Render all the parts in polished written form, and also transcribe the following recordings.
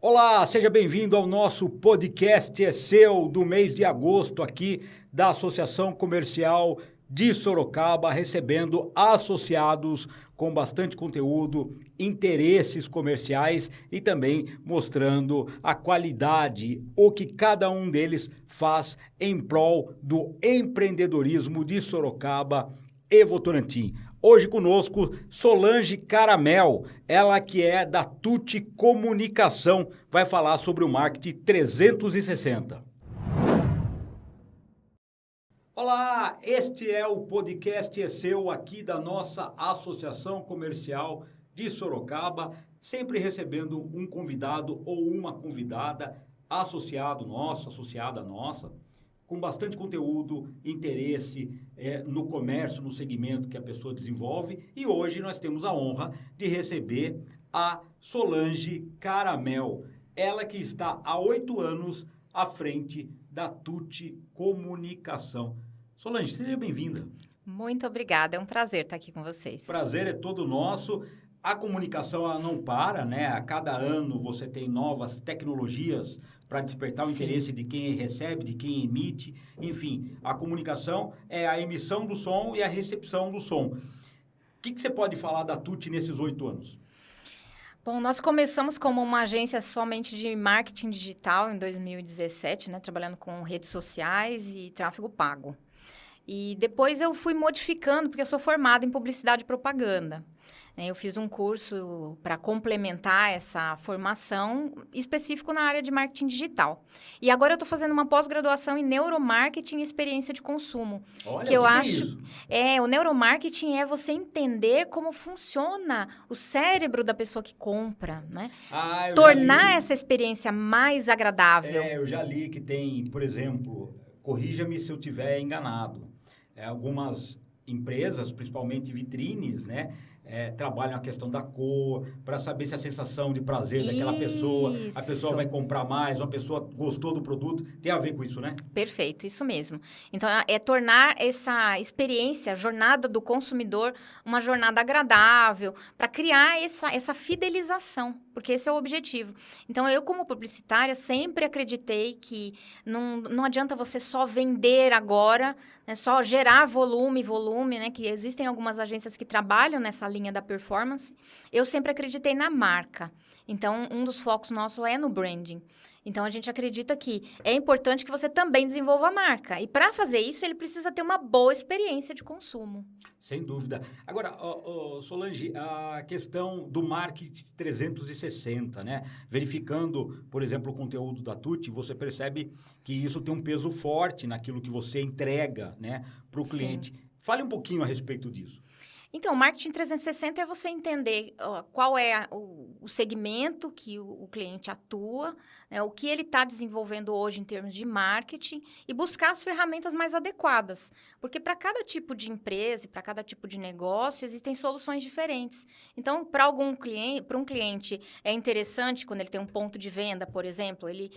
Olá, seja bem-vindo ao nosso podcast É Seu do mês de agosto aqui da Associação Comercial de Sorocaba, recebendo associados com bastante conteúdo, interesses comerciais e também mostrando a qualidade, o que cada um deles faz em prol do empreendedorismo de Sorocaba e Votorantim. Hoje conosco Solange Caramel, ela que é da Tuti Comunicação, vai falar sobre o marketing 360. Olá, este é o podcast É Seu aqui da nossa Associação Comercial de Sorocaba, sempre recebendo um convidado ou uma convidada, associado nosso, associada nossa, com bastante conteúdo, interesse no comércio, no segmento que a pessoa desenvolve. E hoje nós temos a honra de receber a Solange Caramel. Ela que está há 8 anos à frente da Tuti Comunicação. Solange, seja bem-vinda. Muito obrigada, é um prazer estar aqui com vocês. Prazer é todo nosso. A comunicação ela não para, né? A cada ano você tem novas tecnologias para despertar o interesse de quem recebe, de quem emite. Enfim, a comunicação é a emissão do som e a recepção do som. O que você pode falar da Tuti nesses 8 anos? Bom, nós começamos como uma agência somente de marketing digital em 2017, né? Trabalhando com redes sociais e tráfego pago. E depois eu fui modificando, porque eu sou formada em publicidade e propaganda. Eu fiz um curso para complementar essa formação específico na área de marketing digital. E agora eu estou fazendo uma pós-graduação em neuromarketing e experiência de consumo. Olha, que eu que acho, isso? o neuromarketing é você entender como funciona o cérebro da pessoa que compra, né? Eu Tornar essa experiência mais agradável. eu já li que tem, por exemplo, corrija-me se eu estiver enganado, algumas empresas, principalmente vitrines, né? Trabalham a questão da cor, para saber se a sensação de prazer daquela pessoa, a pessoa vai comprar mais, uma pessoa gostou do produto, tem a ver com isso, né? Perfeito, isso mesmo. Então, é tornar essa experiência, a jornada do consumidor, uma jornada agradável, para criar essa fidelização, porque esse é o objetivo. Então, eu como publicitária sempre acreditei que não adianta você só vender agora, né, só gerar volume, né, que existem algumas agências que trabalham nessa linha da performance. Eu sempre acreditei na marca. Então, um dos focos nossos é no branding. Então, a gente acredita que é importante que você também desenvolva a marca. E para fazer isso, ele precisa ter uma boa experiência de consumo. Sem dúvida. Agora, Solange, a questão do marketing 360, né? Verificando, por exemplo, o conteúdo da Tuti, você percebe que isso tem um peso forte naquilo que você entrega, né, para o cliente. Fale um pouquinho a respeito disso. Então, o marketing 360 é você entender qual é o segmento que o cliente atua, né, o que ele está desenvolvendo hoje em termos de marketing e buscar as ferramentas mais adequadas. Porque para cada tipo de empresa e para cada tipo de negócio, existem soluções diferentes. Então, para um cliente, é interessante, quando ele tem um ponto de venda, por exemplo, ele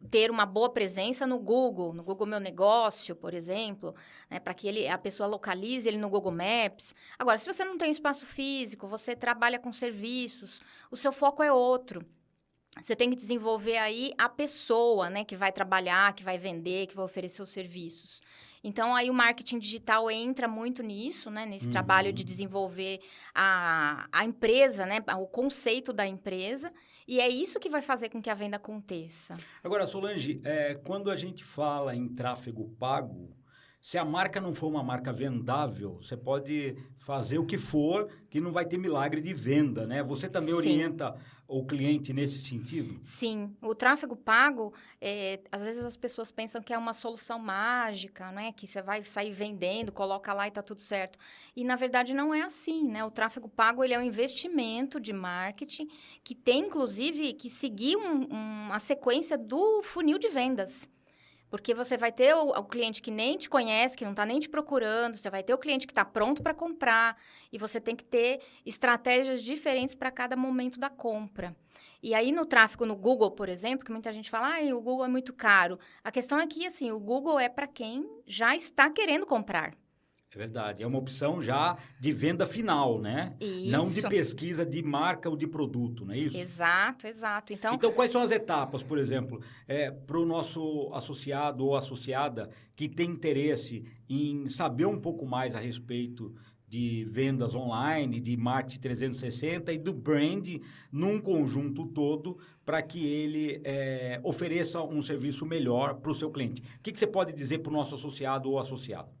ter uma boa presença no Google Meu Negócio, por exemplo, né, para que a pessoa localize ele no Google Maps. Agora, se você não tem espaço físico, você trabalha com serviços, o seu foco é outro. Você tem que desenvolver aí a pessoa, né, que vai trabalhar, que vai vender, que vai oferecer os serviços. Então, aí o marketing digital entra muito nisso, né, nesse trabalho de desenvolver a empresa, né, o conceito da empresa, e é isso que vai fazer com que a venda aconteça. Agora, Solange, quando a gente fala em tráfego pago, se a marca não for uma marca vendável, você pode fazer o que for, que não vai ter milagre de venda, né? Você também orienta o cliente nesse sentido? Sim. O tráfego pago, às vezes as pessoas pensam que é uma solução mágica, né? Que você vai sair vendendo, coloca lá e tá tudo certo. E, na verdade, não é assim, né? O tráfego pago, ele é um investimento de marketing que tem, inclusive, que seguir uma sequência do funil de vendas. Porque você vai ter o cliente que nem te conhece, que não está nem te procurando, você vai ter o cliente que está pronto para comprar, e você tem que ter estratégias diferentes para cada momento da compra. E aí, no tráfego no Google, por exemplo, que muita gente fala, o Google é muito caro. A questão é que, assim, o Google é para quem já está querendo comprar. É verdade. É uma opção já de venda final, né? Isso. Não de pesquisa de marca ou de produto, não é isso? Exato, exato. Então, quais são as etapas, por exemplo, para o nosso associado ou associada que tem interesse em saber um pouco mais a respeito de vendas online, de marketing 360 e do brand num conjunto todo para que ele ofereça um serviço melhor para o seu cliente? O que você pode dizer para o nosso associado ou associada?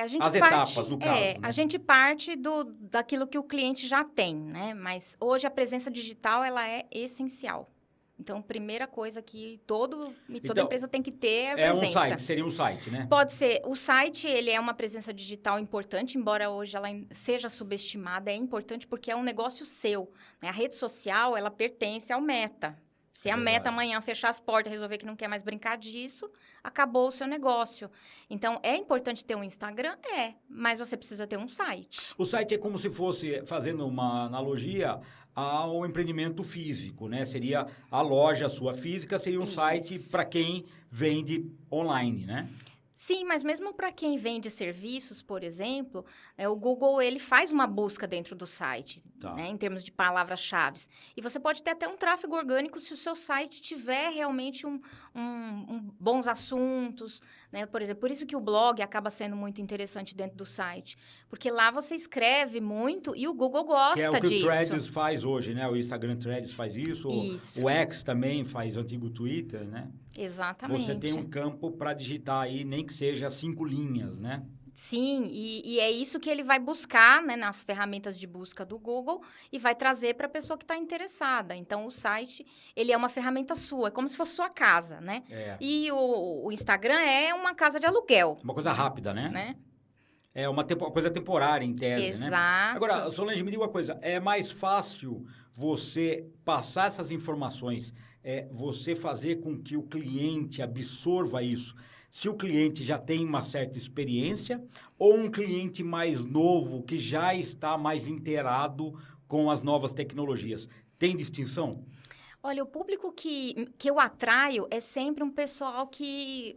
A gente As etapas, no caso, né? A gente parte daquilo que o cliente já tem, né? Mas hoje a presença digital, ela é essencial. Então, primeira coisa que toda empresa tem que ter é a presença. Um site, seria um site, né? Pode ser. O site, ele é uma presença digital importante, embora hoje ela seja subestimada, é importante porque é um negócio seu, né? A rede social, ela pertence ao Meta. Se a Meta amanhã fechar as portas e resolver que não quer mais brincar disso, acabou o seu negócio. Então, é importante ter um Instagram? Mas você precisa ter um site. O site é como se fosse, fazendo uma analogia, ao empreendimento físico, né? Seria a loja sua física, seria um site para quem vende online, né? Sim, mas mesmo para quem vende serviços, por exemplo, o Google ele faz uma busca dentro do site, né, em termos de palavras-chave. E você pode ter até um tráfego orgânico se o seu site tiver realmente bons assuntos, né? Por exemplo, por isso que o blog acaba sendo muito interessante dentro do site. Porque lá você escreve muito e o Google gosta disso. Que é o que o Threads faz hoje, né? O Instagram Threads faz isso. O X também faz o antigo Twitter, né? Exatamente. Você tem um campo para digitar aí, nem que seja 5 linhas, né? Sim, e é isso que ele vai buscar, né, nas ferramentas de busca do Google e vai trazer para a pessoa que está interessada. Então, o site, ele é uma ferramenta sua, é como se fosse sua casa, né? E o Instagram é uma casa de aluguel. Uma coisa rápida, né? É uma coisa temporária, em tese, né? Agora, Solange, me diga uma coisa. É mais fácil você passar essas informações, você fazer com que o cliente absorva isso, se o cliente já tem uma certa experiência ou um cliente mais novo que já está mais inteirado com as novas tecnologias? Tem distinção? Olha, o público que eu atraio é sempre um pessoal que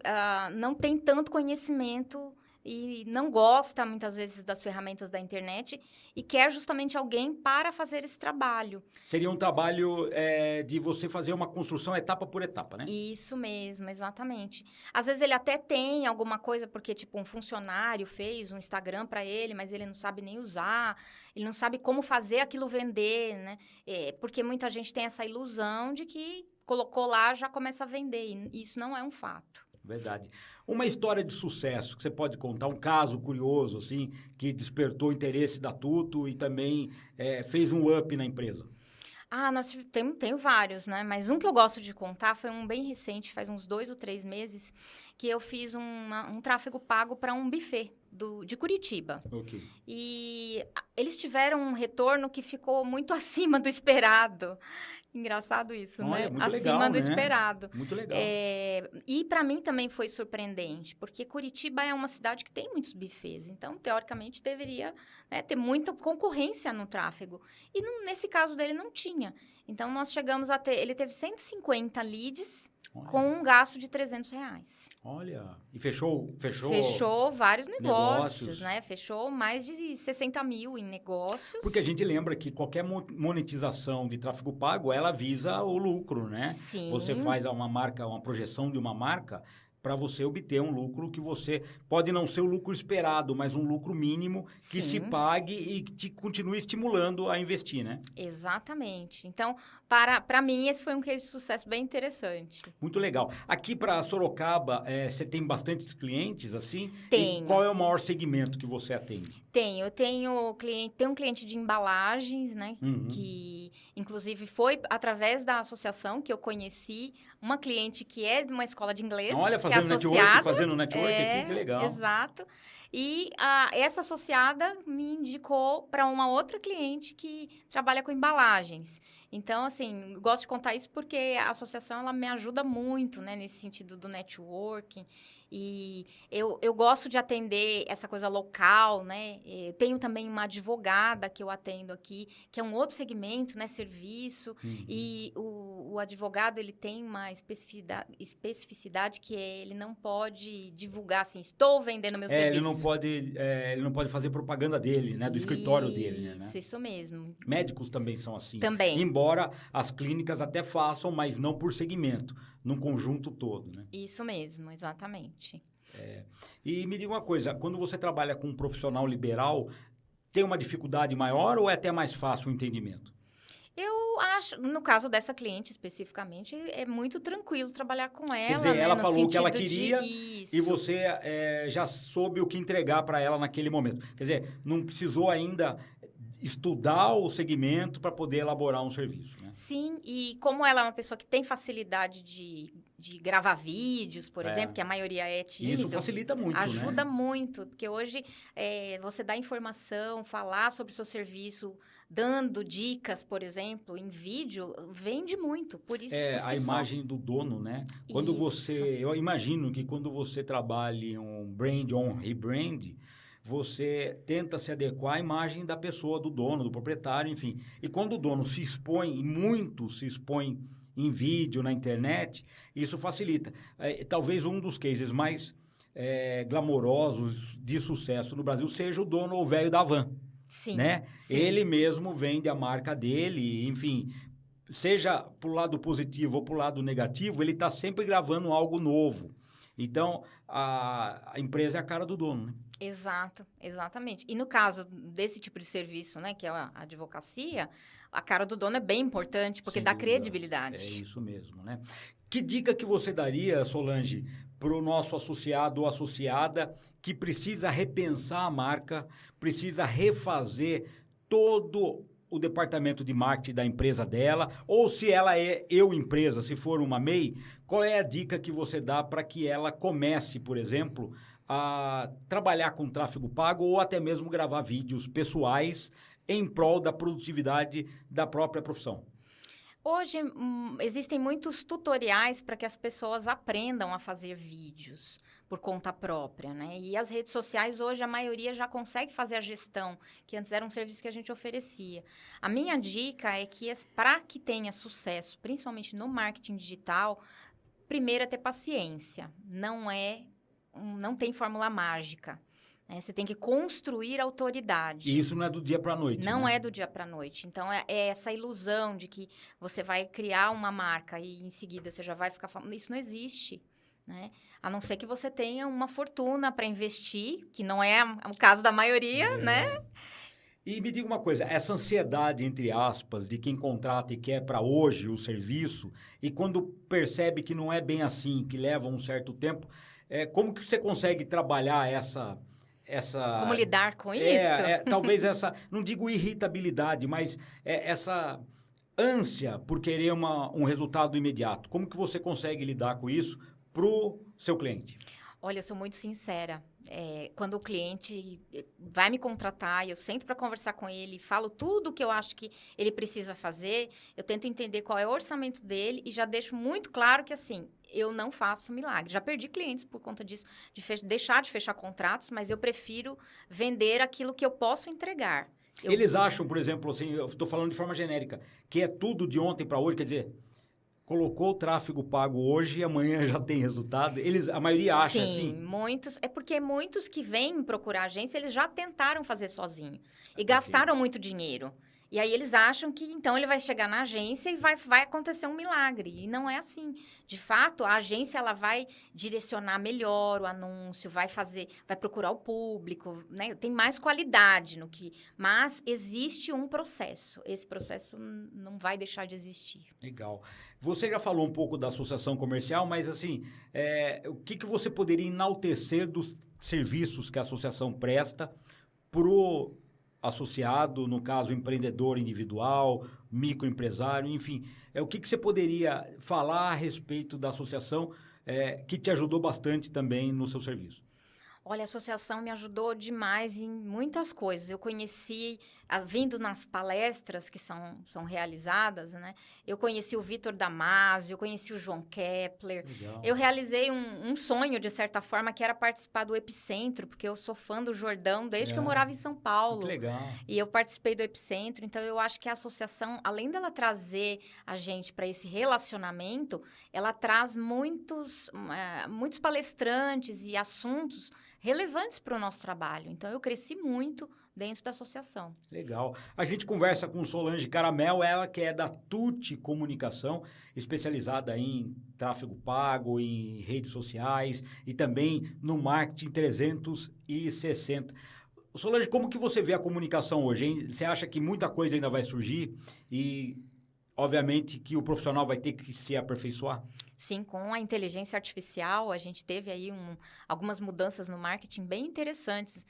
não tem tanto conhecimento e não gosta, muitas vezes, das ferramentas da internet e quer justamente alguém para fazer esse trabalho. Seria um trabalho de você fazer uma construção etapa por etapa, né? Isso mesmo, exatamente. Às vezes ele até tem alguma coisa, porque, tipo, um funcionário fez um Instagram para ele, mas ele não sabe nem usar, ele não sabe como fazer aquilo vender, né? Porque muita gente tem essa ilusão de que colocou lá, já começa a vender, e isso não é um fato. Verdade. Uma história de sucesso que você pode contar, um caso curioso, assim, que despertou o interesse da Tuto e também fez um up na empresa. Nós tenho vários, né? Mas um que eu gosto de contar foi um bem recente, faz uns 2 ou 3 meses, que eu fiz um tráfego pago para um buffet de Curitiba. Okay. E eles tiveram um retorno que ficou muito acima do esperado. Engraçado isso, Olha, né? Muito acima legal, do né? esperado. Muito legal. E para mim também foi surpreendente, porque Curitiba é uma cidade que tem muitos buffets, então, teoricamente, deveria, né, ter muita concorrência no tráfego. E nesse caso dele não tinha. Então, nós chegamos a ter... Ele teve 150 leads com um gasto de R$300. Olha, e fechou vários negócios, né? Fechou mais de 60 mil em negócios. Porque a gente lembra que qualquer monetização de tráfego pago, ela visa o lucro, né? Sim. Você faz uma projeção de uma marca para você obter um lucro que você... Pode não ser o lucro esperado, mas um lucro mínimo que se pague e que te continue estimulando a investir, né? Exatamente. Então, para mim, esse foi um case de sucesso bem interessante. Muito legal. Aqui para Sorocaba, você tem bastantes clientes, assim? Tenho. E qual é o maior segmento que você atende? Eu tenho um cliente de embalagens, né? Que, inclusive, foi através da associação que eu conheci uma cliente que é de uma escola de inglês. Olha, fazendo network aqui, que legal. Exato. E essa associada me indicou para uma outra cliente que trabalha com embalagens. Então, assim, gosto de contar isso porque a associação, ela me ajuda muito, né? Nesse sentido do networking. E eu gosto de atender essa coisa local, né? Eu tenho também uma advogada que eu atendo aqui, que é um outro segmento, né? Serviço. E o o advogado ele tem uma especificidade que ele não pode divulgar assim, estou vendendo meu serviço. Ele não pode fazer propaganda dele, né? Do escritório dele, né? Isso mesmo. Médicos também são assim. Também. Embora as clínicas até façam, mas não por segmento, num conjunto todo, né? Isso mesmo, exatamente. E me diga uma coisa, quando você trabalha com um profissional liberal, tem uma dificuldade maior ou é até mais fácil o entendimento? Eu acho, no caso dessa cliente especificamente, é muito tranquilo trabalhar com ela. Quer dizer, né? ela No falou o que ela sentido queria Isso. e você já soube o que entregar para ela naquele momento. Quer dizer, não precisou ainda estudar o segmento para poder elaborar um serviço, né? Sim, e como ela é uma pessoa que tem facilidade de gravar vídeos, por exemplo, que a maioria é tímido. Isso facilita muito, ajuda né? muito, porque hoje você dá informação, falar sobre o seu serviço, dando dicas, por exemplo, em vídeo, vende muito, por isso por si A imagem do dono, né? Quando eu imagino que quando você trabalha em um brand ou um rebrand, você tenta se adequar à imagem da pessoa, do dono, do proprietário, enfim. E quando o dono se expõe, e muito se expõe em vídeo, na internet, isso facilita. Talvez um dos cases mais glamourosos de sucesso no Brasil seja o dono ou velho da van. Sim, Né? sim. Ele mesmo vende a marca dele, enfim, seja pro lado positivo ou pro lado negativo, ele está sempre gravando algo novo. Então, a empresa é a cara do dono, né? Exato, exatamente. E no caso desse tipo de serviço, né, que é a advocacia, a cara do dono é bem importante, porque Sem dá dúvida. credibilidade. É isso mesmo, né? Que dica que você daria, Solange, para o nosso associado ou associada que precisa repensar a marca, precisa refazer todo o departamento de marketing da empresa dela, ou se ela é empresa, se for uma MEI, qual é a dica que você dá para que ela comece, por exemplo, a trabalhar com tráfego pago ou até mesmo gravar vídeos pessoais em prol da produtividade da própria profissão? Hoje, existem muitos tutoriais para que as pessoas aprendam a fazer vídeos por conta própria, né? E as redes sociais, hoje, a maioria já consegue fazer a gestão, que antes era um serviço que a gente oferecia. A minha dica é que, para que tenha sucesso, principalmente no marketing digital, primeiro é ter paciência. Não tem fórmula mágica. Você tem que construir autoridade. E isso não é do dia para a noite, Não né? é do dia para a noite. Então, é essa ilusão de que você vai criar uma marca e, em seguida, você já vai ficar famoso. Isso não existe, né? A não ser que você tenha uma fortuna para investir, que não é o caso da maioria, né? E me diga uma coisa, essa ansiedade, entre aspas, de quem contrata e quer para hoje o serviço, e quando percebe que não é bem assim, que leva um certo tempo, como que você consegue trabalhar essa... Como lidar com isso? Talvez essa, não digo irritabilidade, mas essa ânsia por querer um resultado imediato. Como que você consegue lidar com isso para o seu cliente? Olha, eu sou muito sincera. Quando o cliente vai me contratar, eu sento para conversar com ele, falo tudo o que eu acho que ele precisa fazer, eu tento entender qual é o orçamento dele e já deixo muito claro que, assim, eu não faço milagre. Já perdi clientes por conta disso, de deixar de fechar contratos, mas eu prefiro vender aquilo que eu posso entregar. Eles acham, por exemplo, assim, eu estou falando de forma genérica, que é tudo de ontem para hoje, quer dizer... Colocou o tráfego pago hoje e amanhã já tem resultado? A maioria acha assim? Sim, muitos. É porque muitos que vêm procurar a agência, eles já tentaram fazer sozinho. E gastaram muito dinheiro. E aí eles acham que, então, ele vai chegar na agência e vai acontecer um milagre. E não é assim. De fato, a agência ela vai direcionar melhor o anúncio, vai procurar o público, né? Tem mais qualidade no que... Mas existe um processo. Esse processo não vai deixar de existir. Legal. Você já falou um pouco da associação comercial, mas assim, o que você poderia enaltecer dos serviços que a associação presta para o associado, no caso, empreendedor individual, microempresário, enfim. O que você poderia falar a respeito da associação que te ajudou bastante também no seu serviço? Olha, a associação me ajudou demais em muitas coisas. Eu conheci, vindo nas palestras que são realizadas, né? Eu conheci o Vitor Damasio, eu conheci o João Kepler. Legal. Eu realizei um sonho, de certa forma, que era participar do Epicentro, porque eu sou fã do Jordão desde que eu morava em São Paulo. Que legal. E eu participei do Epicentro, então eu acho que a associação, além dela trazer a gente para esse relacionamento, ela traz muitos palestrantes e assuntos relevantes para o nosso trabalho. Então, eu cresci muito dentro da associação. Legal. A gente conversa com Solange Caramel, ela que é da Tuti Comunicação, especializada em tráfego pago, em redes sociais e também no marketing 360. Solange, como que você vê a comunicação hoje, hein? Você acha que muita coisa ainda vai surgir e, obviamente, que o profissional vai ter que se aperfeiçoar? Sim, com a inteligência artificial, a gente teve aí algumas mudanças no marketing bem interessantes.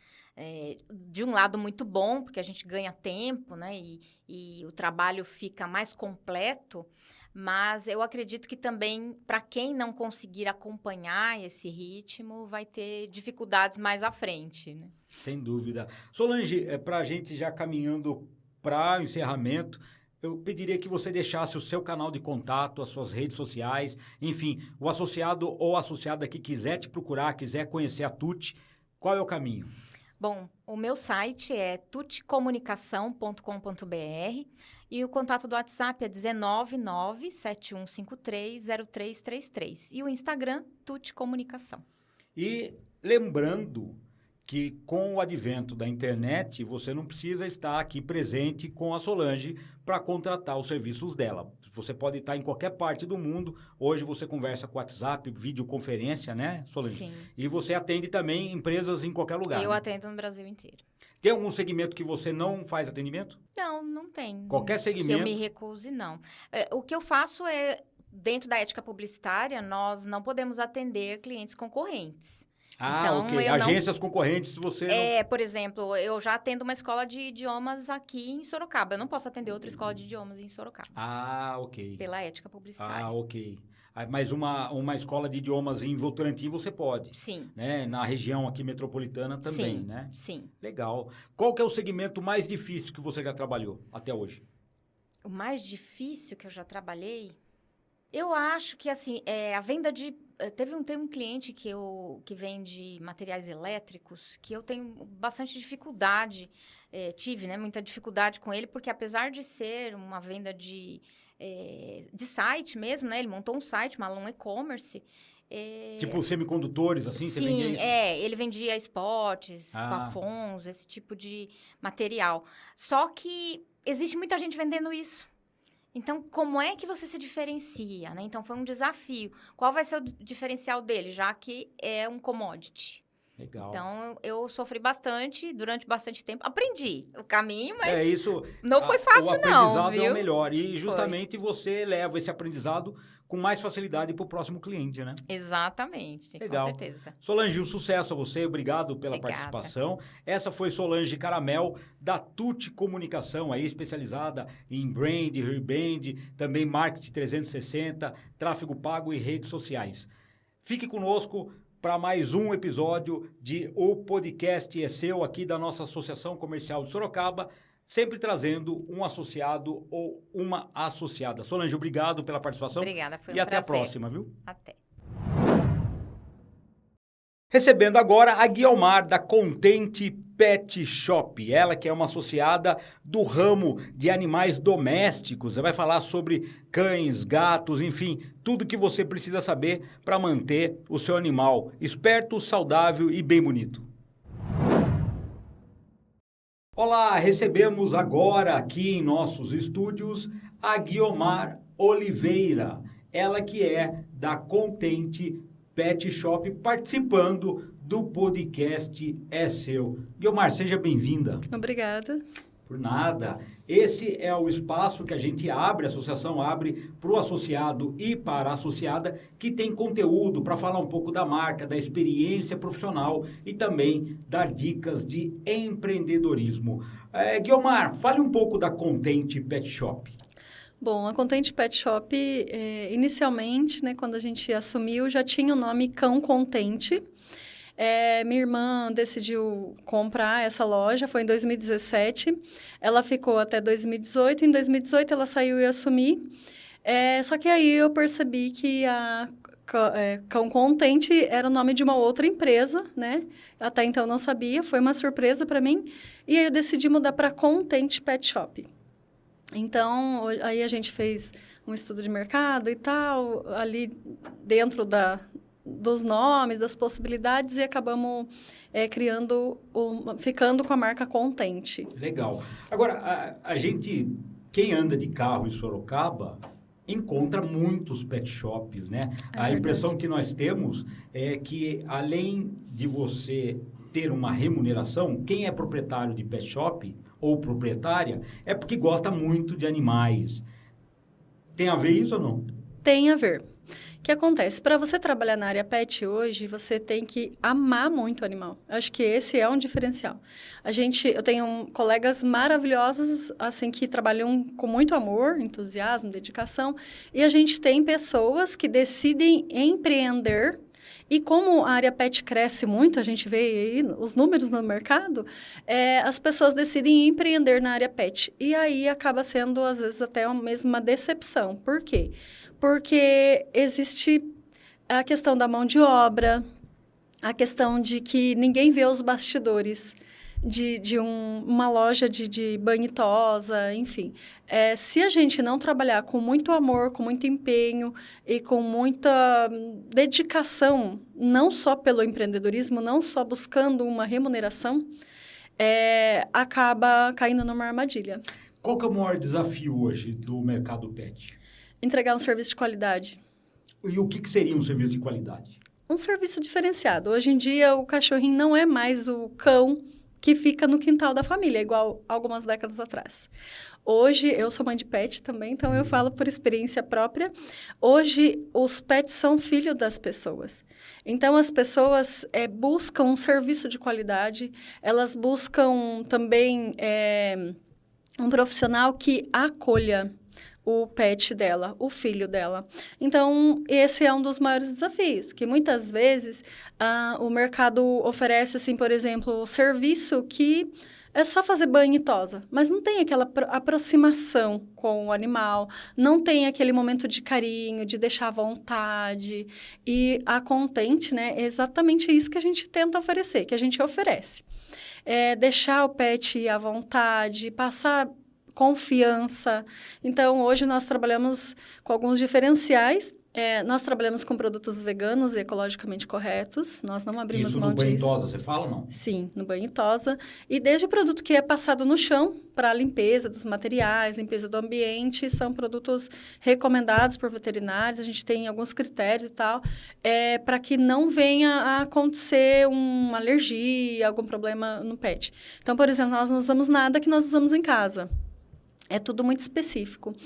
De um lado, muito bom, porque a gente ganha tempo, né? E o trabalho fica mais completo. Mas eu acredito que também, para quem não conseguir acompanhar esse ritmo, vai ter dificuldades mais à frente, né? Sem dúvida. Solange, para a gente já caminhando para o encerramento, eu pediria que você deixasse o seu canal de contato, as suas redes sociais, enfim, o associado ou associada que quiser te procurar, quiser conhecer a Tuti, qual é o caminho? Bom, o meu site é tuticomunicação.com.br e o contato do WhatsApp é 19971530333 e o Instagram, Tuti Comunicação. E lembrando que com o advento da internet, você não precisa estar aqui presente com a Solange para contratar os serviços dela. Você pode estar em qualquer parte do mundo. Hoje você conversa com WhatsApp, videoconferência, né, Solange? Sim. E você atende também empresas em qualquer lugar. Eu né? atendo no Brasil inteiro. Tem algum segmento que você não faz atendimento? Não, não tem. Qualquer segmento? Que eu me recuse, não. O que eu faço é, dentro da ética publicitária, nós não podemos atender clientes concorrentes. Então, ok. Agências concorrentes, você não... Por exemplo, eu já atendo uma escola de idiomas aqui em Sorocaba. Eu não posso atender outra escola de idiomas em Sorocaba. Ok. Pela ética publicitária. Ok. Mas uma escola de idiomas em Votorantim você pode? Sim. Né? Na região aqui metropolitana também, sim, né? Sim. Legal. Qual que é o segmento mais difícil que você já trabalhou até hoje? O mais difícil que eu já trabalhei... Eu acho que, assim, a venda de... Tem um cliente que vende materiais elétricos que eu tenho bastante dificuldade, tive, né, muita dificuldade com ele, porque apesar de ser uma venda de site mesmo, né, ele montou um site, um e-commerce... Tipo semicondutores, assim? Sim, você vendia isso? Ele vendia spots, plafons, esse tipo de material. Só que existe muita gente vendendo isso. Então, como é que você se diferencia, né? Então, foi um desafio. Qual vai ser o diferencial dele, já que é um commodity? Legal. Então, eu sofri bastante, durante bastante tempo. Aprendi o caminho, mas isso, não foi fácil, o aprendizado viu? é o melhor. E justamente você leva esse aprendizado com mais facilidade para o próximo cliente, né? Exatamente, Legal. Com certeza. Solange, um sucesso a você. Obrigado pela Obrigada. participação. Essa foi Solange Caramel, da Tuti Comunicação, aí especializada em brand, rebrand, também marketing 360, tráfego pago e redes sociais. Fique conosco para mais um episódio de O Podcast é Seu, aqui da nossa Associação Comercial de Sorocaba, sempre trazendo um associado ou uma associada. Solange, obrigado pela participação. Obrigada, foi um prazer. E até a prazer. próxima, viu? Até. Recebendo agora a Guiomar, da Contente Pet Shop. Ela que é uma associada do ramo de animais domésticos. Ela vai falar sobre cães, gatos, enfim, tudo que você precisa saber para manter o seu animal esperto, saudável e bem bonito. Olá, recebemos agora aqui em nossos estúdios a Guiomar Oliveira. Ela que é da Contente Pet Shop, participando do podcast É Seu. Guiomar, seja bem-vinda. Obrigada. Por nada. Esse é o espaço que a gente abre, a associação abre para o associado e para a associada, que tem conteúdo para falar um pouco da marca, da experiência profissional e também dar dicas de empreendedorismo. Guiomar, fale um pouco da Contente Pet Shop. Bom, a Contente Pet Shop, inicialmente, né, quando a gente assumiu, já tinha o nome Cão Contente. Minha irmã decidiu comprar essa loja, foi em 2017. Ela ficou até 2018. Em 2018, ela saiu e assumi. Só que aí eu percebi que a Cão Contente era o nome de uma outra empresa, né? Até então eu não sabia, foi uma surpresa para mim. E aí eu decidi mudar para Contente Pet Shop. Então, aí a gente fez um estudo de mercado e tal, ali dentro dos nomes, das possibilidades, e acabamos ficando com a marca Contente. Legal. Agora, a gente, quem anda de carro em Sorocaba, encontra muitos pet shops, né? A impressão que nós temos é que, além de você ter uma remuneração, quem é proprietário de pet shop ou proprietária é porque gosta muito de animais. Tem a ver isso ou não? Tem a ver. O que acontece? Para você trabalhar na área pet hoje, você tem que amar muito o animal. Eu acho que esse é um diferencial. Eu tenho colegas maravilhosos, assim, que trabalham com muito amor, entusiasmo, dedicação. E a gente tem pessoas que decidem empreender. E como a área pet cresce muito, a gente vê aí os números no mercado, as pessoas decidem empreender na área pet. E aí acaba sendo, às vezes, até mesmo uma decepção. Por quê? Porque existe a questão da mão de obra, a questão de que ninguém vê os bastidores de uma loja de banho e tosa, enfim. Se a gente não trabalhar com muito amor, com muito empenho e com muita dedicação, não só pelo empreendedorismo, não só buscando uma remuneração, acaba caindo numa armadilha. Qual que é o maior desafio hoje do mercado pet? Entregar um serviço de qualidade. E o que seria um serviço de qualidade? Um serviço diferenciado. Hoje em dia, o cachorrinho não é mais o cão que fica no quintal da família, igual algumas décadas atrás. Hoje, eu sou mãe de pet também, então eu falo por experiência própria. Hoje, os pets são filho das pessoas. Então, as pessoas buscam um serviço de qualidade, elas buscam também um profissional que acolha o pet dela, o filho dela. Então, esse é um dos maiores desafios, que muitas vezes o mercado oferece, assim, por exemplo, serviço que é só fazer banho e tosa, mas não tem aquela aproximação com o animal, não tem aquele momento de carinho, de deixar à vontade. E a Contente, né, é exatamente isso que a gente tenta oferecer, que a gente oferece. Deixar o pet à vontade, passar confiança. Então, hoje nós trabalhamos com alguns diferenciais. Nós trabalhamos com produtos veganos e ecologicamente corretos. Nós não abrimos mão disso. Isso no banho e tosa, você fala ou não? Sim, no banho e tosa. E desde o produto que é passado no chão para a limpeza dos materiais, limpeza do ambiente, são produtos recomendados por veterinários. A gente tem alguns critérios e tal, para que não venha a acontecer uma alergia, algum problema no pet. Então, por exemplo, nós não usamos nada que nós usamos em casa. É tudo muito específico.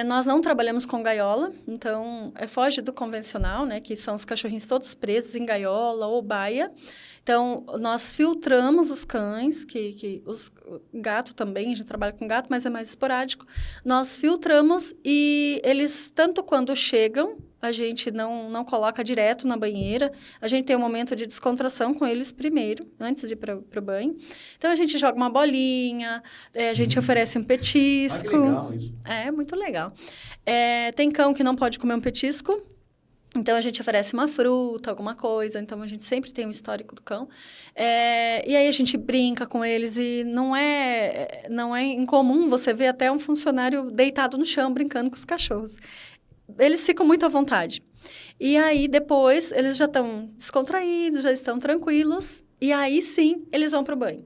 Nós não trabalhamos com gaiola, então foge do convencional, né? Que são os cachorrinhos todos presos em gaiola ou baia. Então, nós filtramos os cães, gato também, a gente trabalha com gato, mas é mais esporádico. Nós filtramos e eles, tanto quando chegam, a gente não coloca direto na banheira. A gente tem um momento de descontração com eles primeiro, antes de ir para o banho. Então, a gente joga uma bolinha, a gente oferece um petisco. Ah, que legal isso. É muito legal. Tem cão que não pode comer um petisco. Então, a gente oferece uma fruta, alguma coisa. Então, a gente sempre tem um histórico do cão. E aí, a gente brinca com eles. E não é incomum você ver até um funcionário deitado no chão brincando com os cachorros. Eles ficam muito à vontade. E aí, depois, eles já estão descontraídos, já estão tranquilos. E aí, sim, eles vão para o banho.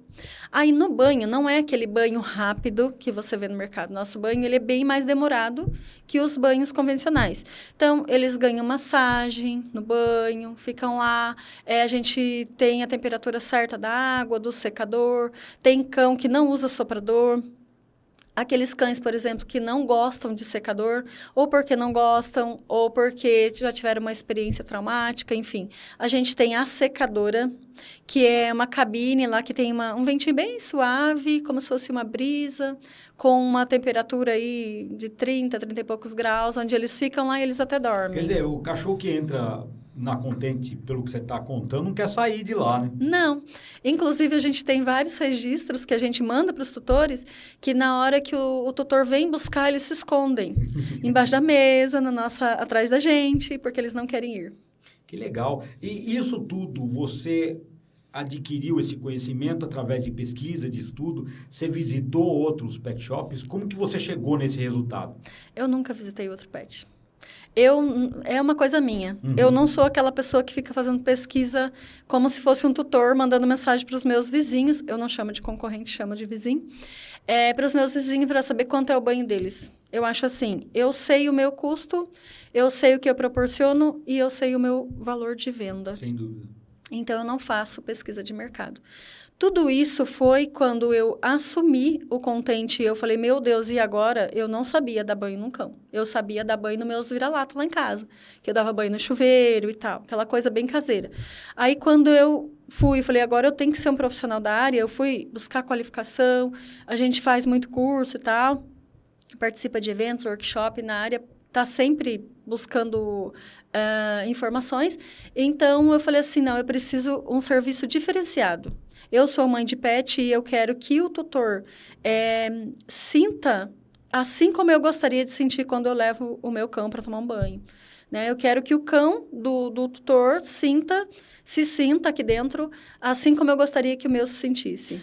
Aí, no banho, não é aquele banho rápido que você vê no mercado. Nosso banho, ele é bem mais demorado que os banhos convencionais. Então, eles ganham massagem no banho, ficam lá. A gente tem a temperatura certa da água, do secador. Tem cão que não usa soprador. Aqueles cães, por exemplo, que não gostam de secador, ou porque não gostam, ou porque já tiveram uma experiência traumática, enfim. A gente tem a secadora, que é uma cabine lá que tem um ventinho bem suave, como se fosse uma brisa, com uma temperatura aí de 30 e poucos graus, onde eles ficam lá e eles até dormem. Quer dizer, o cachorro que entra na Contente, pelo que você está contando, não quer sair de lá, né? Não. Inclusive, a gente tem vários registros que a gente manda para os tutores, que na hora que o tutor vem buscar, eles se escondem embaixo da mesa, atrás da gente, porque eles não querem ir. Que legal. E isso tudo, você adquiriu esse conhecimento através de pesquisa, de estudo? Você visitou outros pet shops? Como que você chegou nesse resultado? Eu nunca visitei outro pet. É uma coisa minha. Uhum. Eu não sou aquela pessoa que fica fazendo pesquisa como se fosse um tutor, mandando mensagem para os meus vizinhos. Eu não chamo de concorrente, chamo de vizinho. Para os meus vizinhos, para saber quanto é o banho deles. Eu acho assim, eu sei o meu custo, eu sei o que eu proporciono e eu sei o meu valor de venda. Sem dúvida. Então, eu não faço pesquisa de mercado. Tudo isso foi quando eu assumi o Contente e eu falei, meu Deus, e agora? Eu não sabia dar banho num cão. Eu sabia dar banho nos meus vira-lata lá em casa, que eu dava banho no chuveiro e tal, aquela coisa bem caseira. Aí, quando eu falei, agora eu tenho que ser um profissional da área, eu fui buscar qualificação, a gente faz muito curso e tal, participa de eventos, workshop na área, está sempre buscando informações. Então, eu falei assim, não, eu preciso um serviço diferenciado. Eu sou mãe de pet e eu quero que o tutor sinta assim como eu gostaria de sentir quando eu levo o meu cão para tomar um banho. Né? Eu quero que o cão do tutor se sinta aqui dentro, assim como eu gostaria que o meu se sentisse.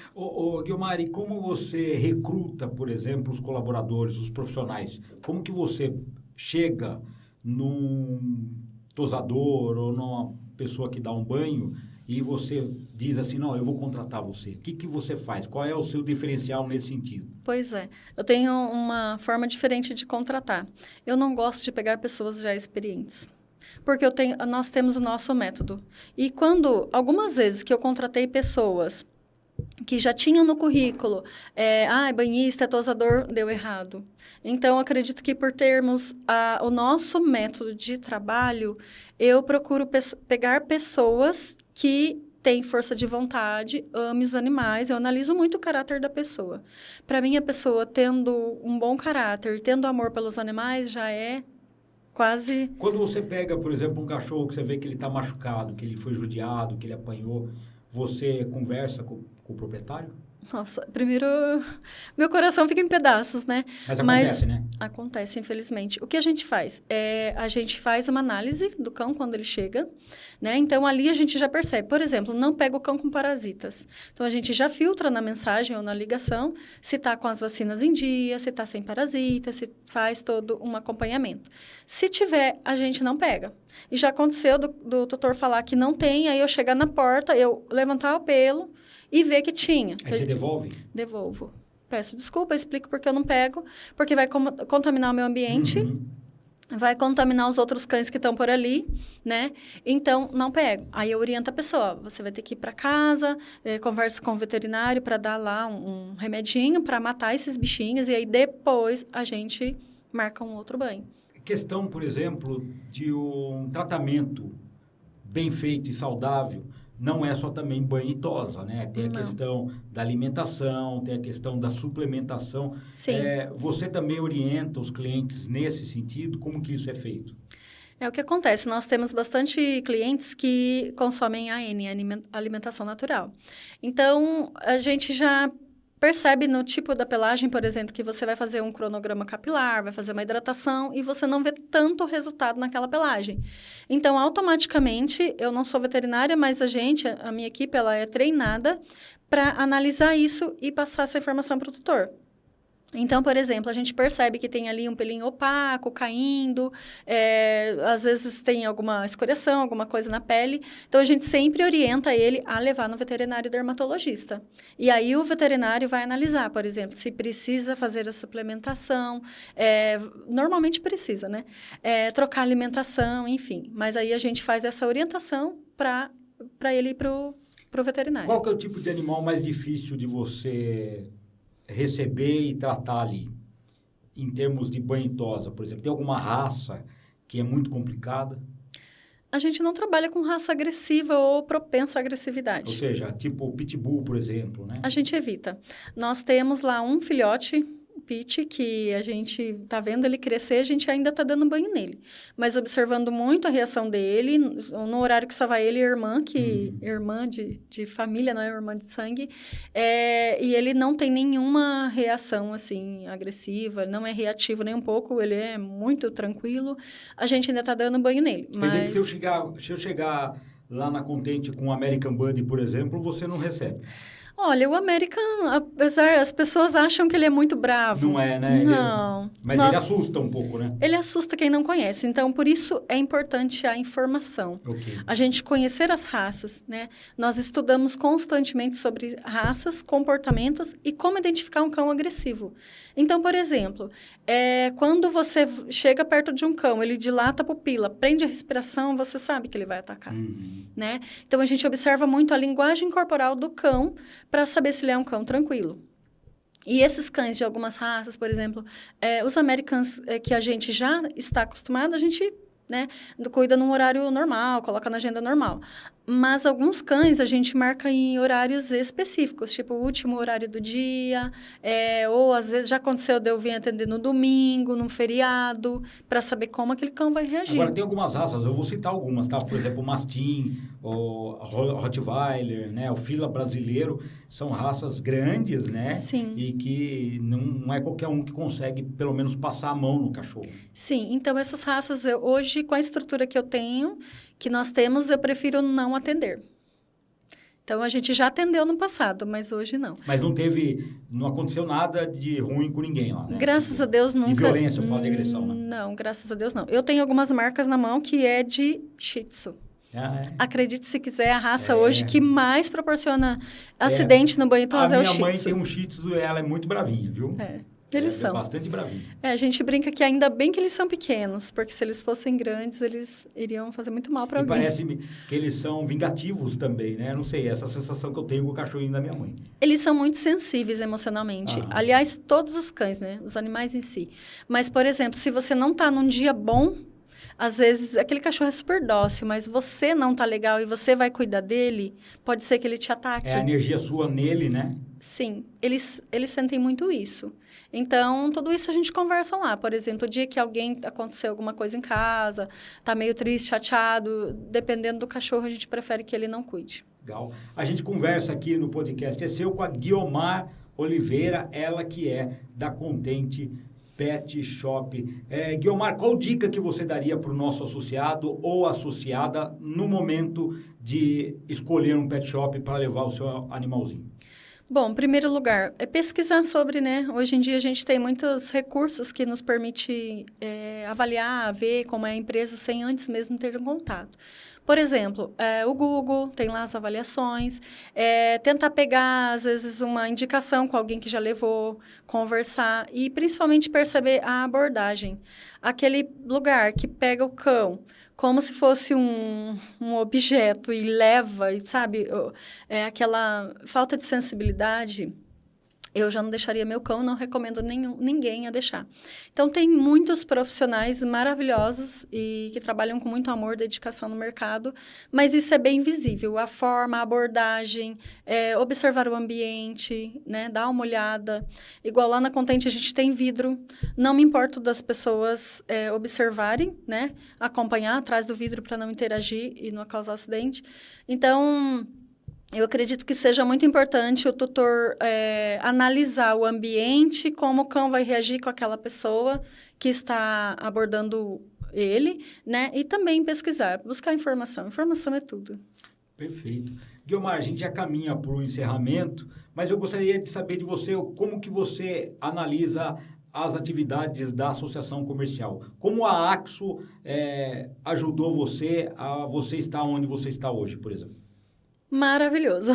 Guilmar, e como você recruta, por exemplo, os colaboradores, os profissionais? Como que você chega num tosador ou numa pessoa que dá um banho e você diz assim, não, eu vou contratar você? O que você faz? Qual é o seu diferencial nesse sentido? Pois é. Eu tenho uma forma diferente de contratar. Eu não gosto de pegar pessoas já experientes. Porque nós temos o nosso método. E algumas vezes que eu contratei pessoas que já tinham no currículo, banhista, tosador, deu errado. Então, acredito que por termos o nosso método de trabalho, eu procuro pegar pessoas que têm força de vontade, amem os animais, eu analiso muito o caráter da pessoa. Para mim, a pessoa tendo um bom caráter, tendo amor pelos animais, já é quase... Quando você pega, por exemplo, um cachorro que você vê que ele está machucado, que ele foi judiado, que ele apanhou, você conversa com o proprietário? Nossa, primeiro, meu coração fica em pedaços, né? Mas acontece, né? Acontece, infelizmente. O que a gente faz? A gente faz uma análise do cão quando ele chega, né? Então, ali a gente já percebe. Por exemplo, não pega o cão com parasitas. Então, a gente já filtra na mensagem ou na ligação se está com as vacinas em dia, se está sem parasitas, se faz todo um acompanhamento. Se tiver, a gente não pega. E já aconteceu do tutor falar que não tem, aí eu chegar na porta, eu levantar o pelo e ver que tinha. Aí você devolve? Devolvo. Peço desculpa, explico porque eu não pego, porque vai contaminar o meu ambiente, vai contaminar os outros cães que estão por ali, né? Então, não pego. Aí eu oriento a pessoa, você vai ter que ir para casa, conversa com o veterinário para dar lá um remedinho para matar esses bichinhos e aí depois a gente marca um outro banho. Questão, por exemplo, de um tratamento bem feito e saudável, não é só também banho e tosa, né? Tem a questão da alimentação, tem a questão da suplementação. Sim. Você também orienta os clientes nesse sentido? Como que isso é feito? O que acontece, nós temos bastante clientes que consomem AN, alimentação natural. Então, a gente já percebe no tipo da pelagem, por exemplo, que você vai fazer um cronograma capilar, vai fazer uma hidratação e você não vê tanto resultado naquela pelagem. Então, automaticamente, eu não sou veterinária, mas a minha equipe, ela é treinada para analisar isso e passar essa informação para o tutor. Então, por exemplo, a gente percebe que tem ali um pelinho opaco, caindo, às vezes tem alguma escoriação, alguma coisa na pele. Então, a gente sempre orienta ele a levar no veterinário dermatologista. E aí, o veterinário vai analisar, por exemplo, se precisa fazer a suplementação. Normalmente precisa, né? Trocar alimentação, enfim. Mas aí, a gente faz essa orientação para ele ir para o veterinário. Qual que é o tipo de animal mais difícil de você receber e tratar ali, em termos de banho e tosa, por exemplo? Tem alguma raça que é muito complicada? A gente não trabalha com raça agressiva ou propensa à agressividade. Ou seja, tipo pitbull, por exemplo, né? A gente evita. Nós temos lá um filhote Pit, que a gente está vendo ele crescer, a gente ainda está dando banho nele. Mas observando muito a reação dele, no horário que só vai ele e a irmã, que irmã de família, não é irmã de sangue, e ele não tem nenhuma reação, assim, agressiva, não é reativo nem um pouco, ele é muito tranquilo. A gente ainda está dando banho nele. Quer dizer que se eu chegar lá na Contente com o American Buddy, por exemplo, você não recebe? Olha, o American, apesar, as pessoas acham que ele é muito bravo. Não é, né? Não. Mas ele assusta um pouco, né? Ele assusta quem não conhece. Então, por isso é importante a informação. Okay. A gente conhecer as raças, né? Nós estudamos constantemente sobre raças, comportamentos e como identificar um cão agressivo. Então, por exemplo, quando você chega perto de um cão, ele dilata a pupila, prende a respiração, você sabe que ele vai atacar, né? Então, a gente observa muito a linguagem corporal do cão para saber se ele é um cão tranquilo. E esses cães de algumas raças, por exemplo, os Americans que a gente já está acostumado, a gente, né, cuida num horário normal, coloca na agenda normal. Mas alguns cães a gente marca em horários específicos, tipo o último horário do dia, ou às vezes já aconteceu de eu vir atender no domingo, num feriado, para saber como aquele cão vai reagir. Agora, tem algumas raças, eu vou citar algumas, tá? Por exemplo, o Mastim, o Rottweiler, né? O Fila brasileiro, são raças grandes, né? Sim. E que não é qualquer um que consegue, pelo menos, passar a mão no cachorro. Sim, então essas raças, hoje, com a estrutura que eu tenho, que nós temos, eu prefiro não atender. Então, a gente já atendeu no passado, mas hoje não. Mas não aconteceu nada de ruim com ninguém lá, né? Graças a Deus, nunca... De violência, falta de agressão, né? Não, graças a Deus, não. Eu tenho algumas marcas na mão que é de Shih Tzu. Acredite se quiser, a raça hoje que mais proporciona acidente no banho e tosse é o Shih Tzu. A minha mãe tem um Shih Tzu, ela é muito bravinha, viu? Eles são. Bastante bravinhos. A gente brinca que ainda bem que eles são pequenos, porque se eles fossem grandes, eles iriam fazer muito mal para alguém. Parece-me que eles são vingativos também, né? Não sei, essa sensação que eu tenho com o cachorrinho da minha mãe. Eles são muito sensíveis emocionalmente. Aliás, todos os cães, né? Os animais em si. Mas, por exemplo, se você não tá num dia bom, às vezes aquele cachorro é super dócil, mas você não tá legal e você vai cuidar dele, pode ser que ele te ataque. É a energia sua nele, né? Sim, eles sentem muito isso. Então, tudo isso a gente conversa lá. Por exemplo, o dia que aconteceu alguma coisa em casa, tá meio triste, chateado, dependendo do cachorro, a gente prefere que ele não cuide. Legal. A gente conversa aqui no podcast com a Guiomar Oliveira, ela que é da Contente Pet Shop. Guiomar, qual dica que você daria para o nosso associado ou associada no momento de escolher um pet shop para levar o seu animalzinho? Bom, em primeiro lugar, é pesquisar sobre, né? Hoje em dia a gente tem muitos recursos que nos permite avaliar, ver como é a empresa sem antes mesmo ter um contato. Por exemplo, o Google tem lá as avaliações, tentar pegar, às vezes, uma indicação com alguém que já levou, conversar e, principalmente, perceber a abordagem. Aquele lugar que pega o cão como se fosse um objeto e leva, e sabe, aquela falta de sensibilidade, eu já não deixaria meu cão, não recomendo ninguém a deixar. Então, tem muitos profissionais maravilhosos e que trabalham com muito amor, dedicação no mercado, mas isso é bem visível. A forma, a abordagem, observar o ambiente, né, dar uma olhada. Igual lá na Contente a gente tem vidro. Não me importo das pessoas observarem, né, acompanhar atrás do vidro para não interagir e não causar acidente. Então, eu acredito que seja muito importante o tutor analisar o ambiente, como o cão vai reagir com aquela pessoa que está abordando ele, né? E também pesquisar, buscar informação. Informação é tudo. Perfeito. Guiomar, a gente já caminha para o encerramento, mas eu gostaria de saber de você como que você analisa as atividades da associação comercial. Como a AXO ajudou você a você estar onde você está hoje, por exemplo? Maravilhoso.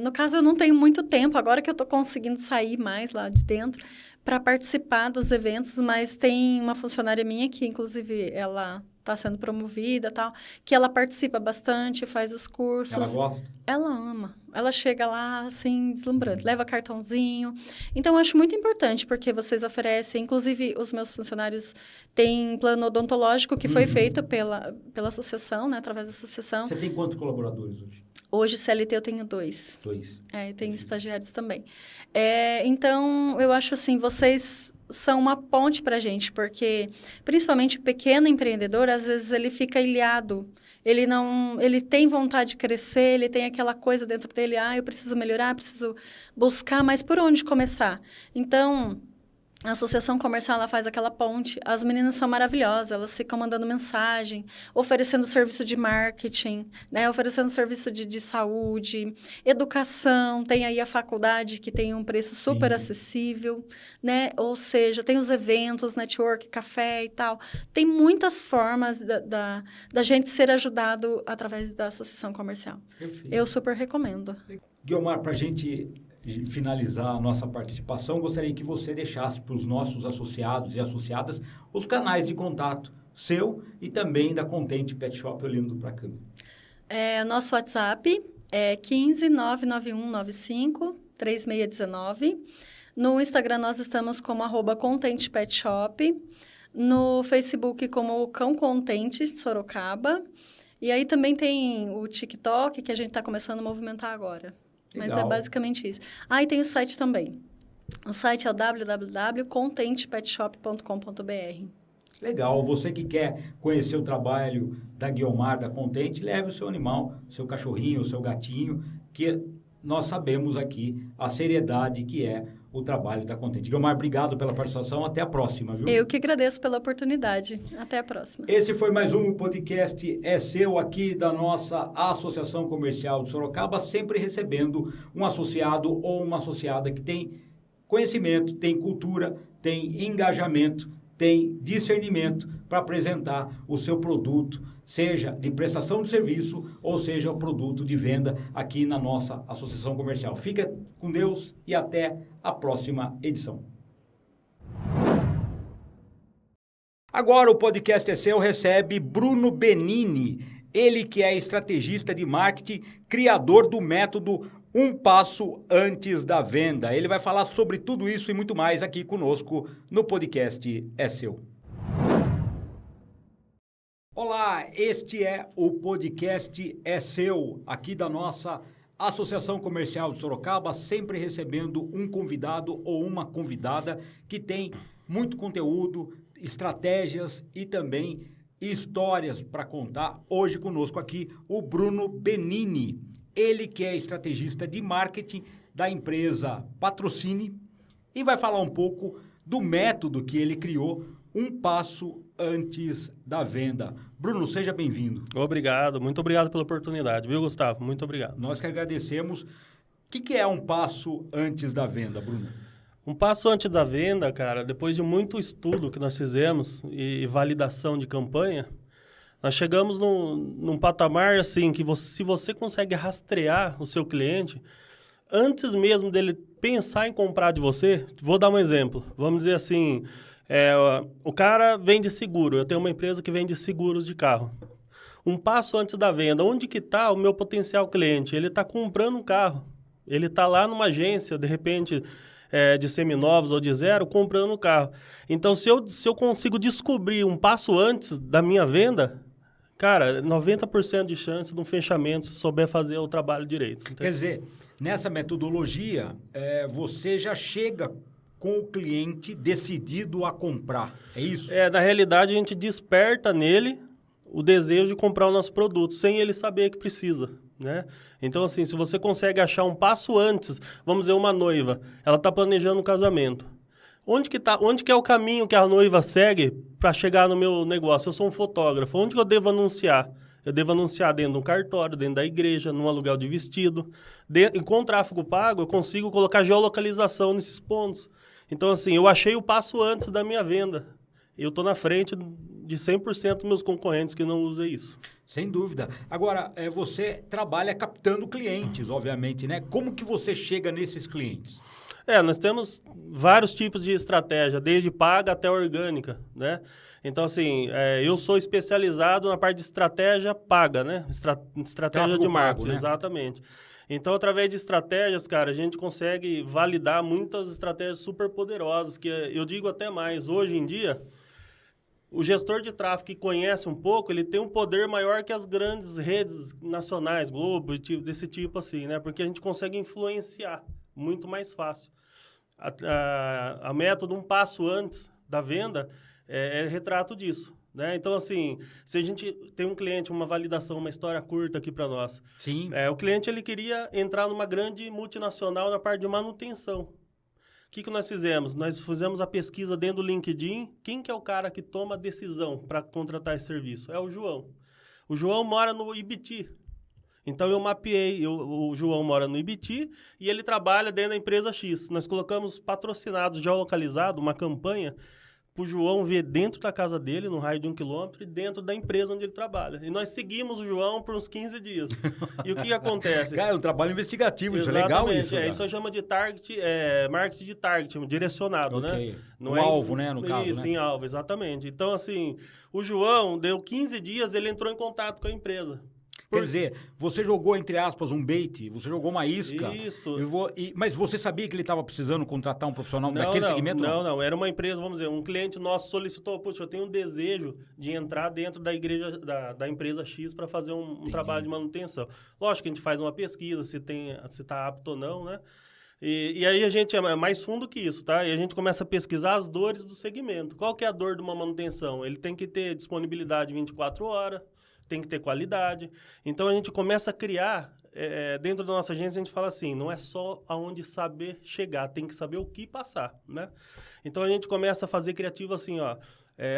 No caso, eu não tenho muito tempo, agora que eu estou conseguindo sair mais lá de dentro para participar dos eventos, mas tem uma funcionária minha que, inclusive, ela está sendo promovida e tal, que ela participa bastante, faz os cursos. Ela gosta? Ela ama. Ela chega lá, assim, deslumbrante, leva cartãozinho. Então, eu acho muito importante, porque vocês oferecem, inclusive, os meus funcionários têm plano odontológico que foi feito pela associação, né, através da associação. Você tem quantos colaboradores hoje? Hoje, CLT, eu tenho 2. 2. Eu tenho estagiários também. Então, eu acho assim, vocês são uma ponte para a gente, porque, principalmente o pequeno empreendedor, às vezes ele fica ilhado. Ele tem vontade de crescer, ele tem aquela coisa dentro dele, eu preciso melhorar, preciso buscar, mas por onde começar? Então, a associação comercial, ela faz aquela ponte. As meninas são maravilhosas, elas ficam mandando mensagem, oferecendo serviço de marketing, né? Oferecendo serviço de saúde, educação. Tem aí a faculdade, que tem um preço super acessível, né? Ou seja, tem os eventos, network, café e tal. Tem muitas formas da gente ser ajudado através da associação comercial. Perfeito. Eu super recomendo. Guiomar, para a gente finalizar a nossa participação, gostaria que você deixasse para os nossos associados e associadas os canais de contato seu e também da Contente Pet Shop, olhando para a câmera. Nosso WhatsApp é 15 991 95 3619. No Instagram nós estamos como @ContentePetShop. No Facebook como Cão Contente Sorocaba. E aí também tem o TikTok, que a gente está começando a movimentar agora. Mas Legal. é basicamente isso. E tem o site também. O site é o www.contentepetshop.com.br. Legal. Você que quer conhecer o trabalho da Guiomar, da Contente, leve o seu animal, seu cachorrinho, o seu gatinho, que nós sabemos aqui a seriedade que é o trabalho da Contente. Guiomar, obrigado pela participação. Até a próxima, viu? Eu que agradeço pela oportunidade. Até a próxima. Esse foi mais um podcast É Seu aqui da nossa Associação Comercial de Sorocaba, sempre recebendo um associado ou uma associada que tem conhecimento, tem cultura, tem engajamento, tem discernimento para apresentar o seu produto, seja de prestação de serviço ou seja o produto de venda aqui na nossa Associação Comercial. Fica com Deus e até a próxima edição. Agora o podcast É Seu recebe Bruno Benini, ele que é estrategista de marketing, criador do método Um Passo Antes da Venda. Ele vai falar sobre tudo isso e muito mais aqui conosco no podcast É Seu. Olá, este é o podcast É Seu, aqui da nossa Associação Comercial de Sorocaba, sempre recebendo um convidado ou uma convidada que tem muito conteúdo, estratégias e também histórias para contar. Hoje conosco aqui o Bruno Benini, ele que é estrategista de marketing da empresa Patrocine e vai falar um pouco do método que ele criou, Um Passo Antes da Venda. Bruno, seja bem-vindo. Obrigado, muito obrigado pela oportunidade, viu, Gustavo? Muito obrigado. Nós que agradecemos. O que é um passo antes da venda, Bruno? Um passo antes da venda, cara, depois de muito estudo que nós fizemos e validação de campanha, nós chegamos num patamar assim que se você consegue rastrear o seu cliente, antes mesmo dele pensar em comprar de você, vou dar um exemplo. Vamos dizer assim, o cara vende seguro, eu tenho uma empresa que vende seguros de carro. Um passo antes da venda, onde que está o meu potencial cliente? Ele está comprando um carro, ele está lá numa agência, de repente, de seminovos ou de zero, comprando um carro. Então, se eu consigo descobrir um passo antes da minha venda, cara, 90% de chance de um fechamento se souber fazer o trabalho direito. Entendeu? Quer dizer, nessa metodologia, você já chega com o cliente decidido a comprar, é isso? Na realidade, a gente desperta nele o desejo de comprar o nosso produto, sem ele saber que precisa, né? Então, assim, se você consegue achar um passo antes, vamos dizer, uma noiva, ela está planejando um casamento. Onde que é o caminho que a noiva segue para chegar no meu negócio? Eu sou um fotógrafo, onde que eu devo anunciar? Eu devo anunciar dentro de um cartório, dentro da igreja, num aluguel de vestido. Com tráfego pago, eu consigo colocar geolocalização nesses pontos. Então, assim, eu achei o passo antes da minha venda. Eu estou na frente de 100% dos meus concorrentes que não usam isso. Sem dúvida. Agora, você trabalha captando clientes, obviamente, né? Como que você chega nesses clientes? Nós temos vários tipos de estratégia, desde paga até orgânica, né? Então, assim, eu sou especializado na parte de estratégia paga, né? Estratégia Tráfego de marketing, pago, né? Exatamente. Então, através de estratégias, cara, a gente consegue validar muitas estratégias super poderosas, que eu digo até mais. Hoje em dia, O gestor de tráfego que conhece um pouco, ele tem um poder maior que as grandes redes nacionais, Globo, desse tipo assim, né? Porque a gente consegue influenciar muito mais fácil. A método um passo antes da venda é retrato disso, né? Então, assim, se a gente tem um cliente, uma validação, uma história curta aqui para nós. Sim. O cliente, ele queria entrar numa grande multinacional na parte de manutenção. O que nós fizemos? Nós fizemos a pesquisa dentro do LinkedIn. Quem que é o cara que toma a decisão para contratar esse serviço? É o João. O João mora no Ibiti. Então, eu mapeei. O João mora no Ibiti e ele trabalha dentro da empresa X. Nós colocamos patrocinados, geolocalizado, uma campanha para o João ver dentro da casa dele, no raio de 1 quilômetro, e dentro da empresa onde ele trabalha. E nós seguimos o João por uns 15 dias. E o que acontece? Cara, é um trabalho investigativo, Exatamente, isso é legal isso. Isso chama de target, marketing de target, direcionado, Ok. né? No alvo, né, no caso, Isso, né? em alvo, exatamente. Então, assim, o João, deu 15 dias, ele entrou em contato com a empresa. Quer dizer, você jogou, entre aspas, um bait, você jogou uma isca. Isso. Mas você sabia que ele estava precisando contratar um profissional daquele segmento? Não. Era uma empresa, vamos dizer, um cliente nosso solicitou, puxa, eu tenho um desejo de entrar dentro da igreja, da empresa X para fazer um trabalho de manutenção. Lógico que a gente faz uma pesquisa, se está apto ou não, né? E aí a gente é mais fundo que isso, tá? E a gente começa a pesquisar as dores do segmento. Qual que é a dor de uma manutenção? Ele tem que ter disponibilidade 24 horas, tem que ter qualidade. Então, a gente começa a criar, dentro da nossa agência, a gente fala assim, não é só aonde saber chegar, tem que saber o que passar, né? Então, a gente começa a fazer criativo assim, ó,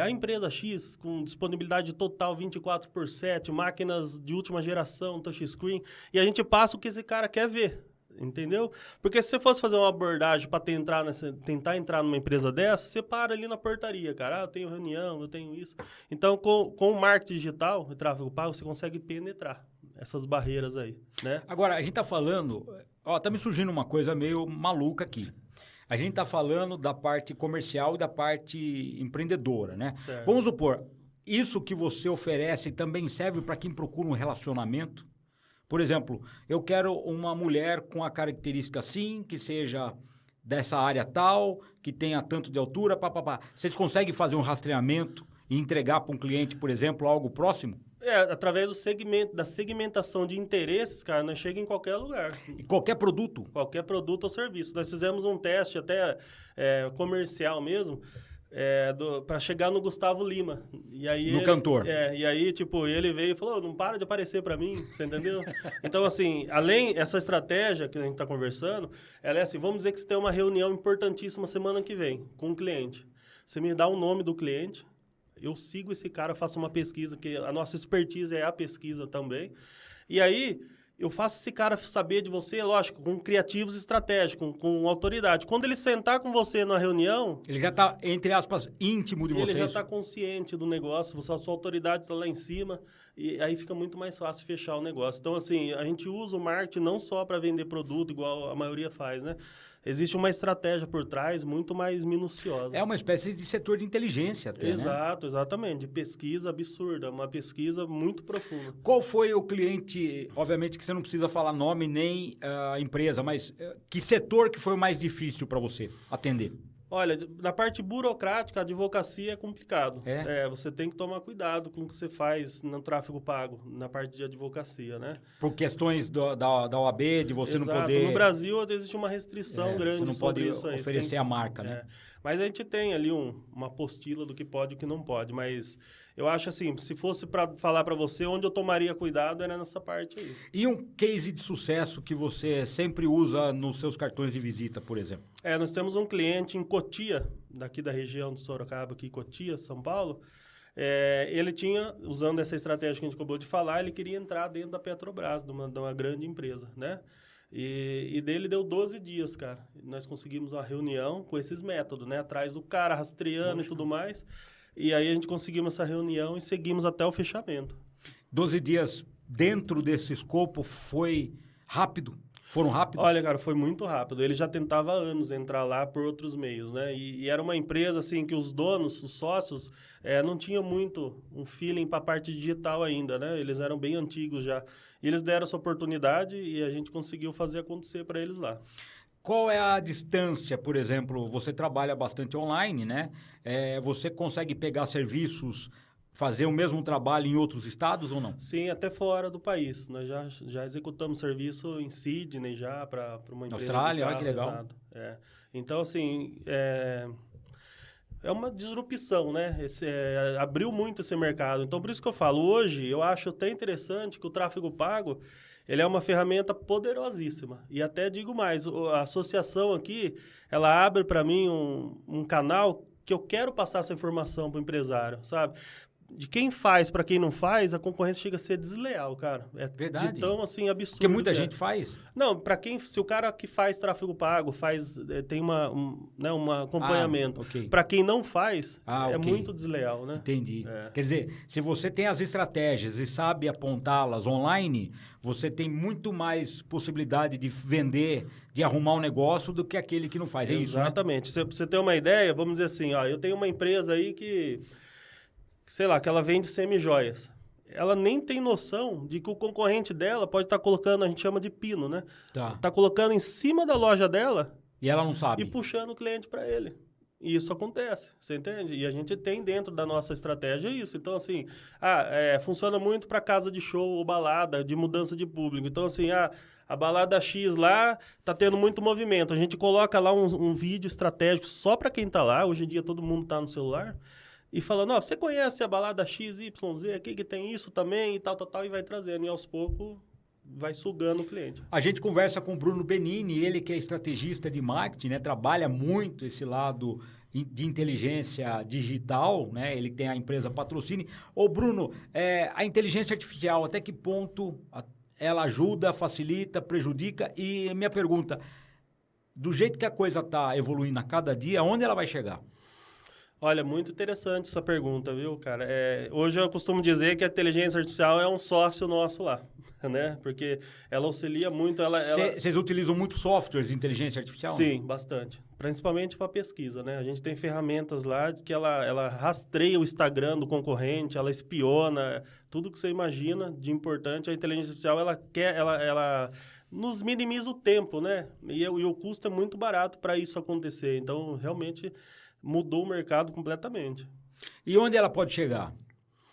a empresa X, com disponibilidade total 24/7, máquinas de última geração, touchscreen, e a gente passa o que esse cara quer ver. Entendeu? Porque se você fosse fazer uma abordagem para tentar entrar numa empresa dessa, você para ali na portaria, cara. Eu tenho reunião, eu tenho isso. Então, com o marketing digital e tráfego pago, você consegue penetrar essas barreiras aí, né? Agora, a gente está falando... tá me surgindo uma coisa meio maluca aqui. A gente está falando da parte comercial e da parte empreendedora, né? Certo. Vamos supor, isso que você oferece também serve para quem procura um relacionamento? Por exemplo, eu quero uma mulher com a característica assim, que seja dessa área tal, que tenha tanto de altura, papapá. Vocês conseguem fazer um rastreamento e entregar para um cliente, por exemplo, algo próximo? Através da segmentação de interesses, cara, nós chegamos em qualquer lugar. E qualquer produto? Qualquer produto ou serviço. Nós fizemos um teste até comercial mesmo, para chegar no Gustavo Lima. E aí cantor. E aí, tipo, ele veio e falou, não para de aparecer para mim, você entendeu? Então, assim, essa estratégia que a gente está conversando, ela é assim, vamos dizer que você tem uma reunião importantíssima semana que vem com um cliente. Você me dá o nome do cliente, eu sigo esse cara, faço uma pesquisa, que a nossa expertise é a pesquisa também. E aí, eu faço esse cara saber de você, lógico, com criativos estratégicos, com autoridade. Quando ele sentar com você na reunião... Ele já está, entre aspas, íntimo de vocês. Ele já está consciente do negócio, a sua autoridade está lá em cima, e aí fica muito mais fácil fechar o negócio. Então, assim, a gente usa o marketing não só para vender produto, igual a maioria faz, né? Existe uma estratégia por trás muito mais minuciosa. É uma espécie de setor de inteligência até, Exato, exatamente. De pesquisa absurda, uma pesquisa muito profunda. Qual foi o cliente, obviamente que você não precisa falar nome nem a empresa, mas que setor que foi o mais difícil para você atender? Olha, na parte burocrática, a advocacia é complicado. Você tem que tomar cuidado com o que você faz no tráfego pago, na parte de advocacia, né? Por questões da OAB, de você Exato. Não poder... No Brasil, existe uma restrição grande você não pode sobre isso aí. oferecer a marca, né? Mas a gente tem ali uma apostila do que pode e o que não pode, mas eu acho assim, se fosse para falar para você, onde eu tomaria cuidado era nessa parte aí. E um case de sucesso que você sempre usa nos seus cartões de visita, por exemplo? Nós temos um cliente em Cotia, daqui da região de Sorocaba, aqui Cotia, São Paulo. Ele tinha, usando essa estratégia que a gente acabou de falar, ele queria entrar dentro da Petrobras, de uma grande empresa, né? E dele deu 12 dias, cara. Nós conseguimos uma reunião com esses métodos, né? Atrás do cara, rastreando e tudo mais. E aí a gente conseguimos essa reunião e seguimos até o fechamento. 12 dias dentro desse escopo foi rápido? Foram rápidos? Olha, cara, foi muito rápido. Ele já tentava há anos entrar lá por outros meios, né? E era uma empresa, assim, que os donos, os sócios, não tinham muito um feeling para a parte digital ainda, né? Eles eram bem antigos já. E eles deram essa oportunidade e a gente conseguiu fazer acontecer para eles lá. qual é a distância, por exemplo, você trabalha bastante online, né? Você consegue pegar serviços, fazer o mesmo trabalho em outros estados ou não? Sim, até fora do país. Nós já executamos serviço em Sydney já para uma empresa Austrália, de carro, olha que legal. exato. Então, assim, é uma disrupção, né? Abriu muito esse mercado. Então, por isso que eu falo, hoje, eu acho até interessante que o tráfego pago, ele é uma ferramenta poderosíssima. E até digo mais, a associação aqui, ela abre para mim um canal que eu quero passar essa informação para o empresário, sabe? De quem faz para quem não faz, a concorrência chega a ser desleal, cara. É Verdade. de tão, assim, absurdo. Porque muita gente faz. Não, se o cara que faz tráfego pago tem um acompanhamento. Ok. Para quem não faz, é ok. muito desleal, né? Entendi. Quer dizer, se você tem as estratégias e sabe apontá-las online, você tem muito mais possibilidade de vender, de arrumar um negócio do que aquele que não faz. É isso, né? Exatamente. Se você ter uma ideia, vamos dizer assim, ó, eu tenho uma empresa aí que, sei lá, que ela vende semi-joias. Ela nem tem noção de que o concorrente dela pode estar colocando, a gente chama de pino, né? Tá colocando em cima da loja dela E ela não sabe. e puxando o cliente para ele. E isso acontece, você entende? E a gente tem dentro da nossa estratégia isso. Então, assim, funciona muito para casa de show ou balada, de mudança de público. Então, assim, a balada X lá tá tendo muito movimento. A gente coloca lá um vídeo estratégico só para quem tá lá. Hoje em dia todo mundo tá no celular. E falando, você conhece a balada XYZ aqui que tem isso também e tal, e vai trazendo. E aos poucos vai sugando o cliente. A gente conversa com o Bruno Benini, ele que é estrategista de marketing, né? Trabalha muito esse lado de inteligência digital, né? Ele tem a empresa Patrocine. Ô, Bruno, a inteligência artificial, até que ponto ela ajuda, facilita, prejudica? E minha pergunta, do jeito que a coisa está evoluindo a cada dia, onde ela vai chegar? Olha, muito interessante essa pergunta, viu, cara? Hoje eu costumo dizer que a inteligência artificial é um sócio nosso lá, né? Porque ela auxilia muito... Vocês utilizam muito softwares de inteligência artificial? Sim, bastante. Principalmente para pesquisa, né? A gente tem ferramentas lá que ela rastreia o Instagram do concorrente, ela espiona, tudo que você imagina de importante. A inteligência artificial, ela nos minimiza o tempo, né? E o custo é muito barato para isso acontecer. Então, realmente... mudou o mercado completamente. E onde ela pode chegar?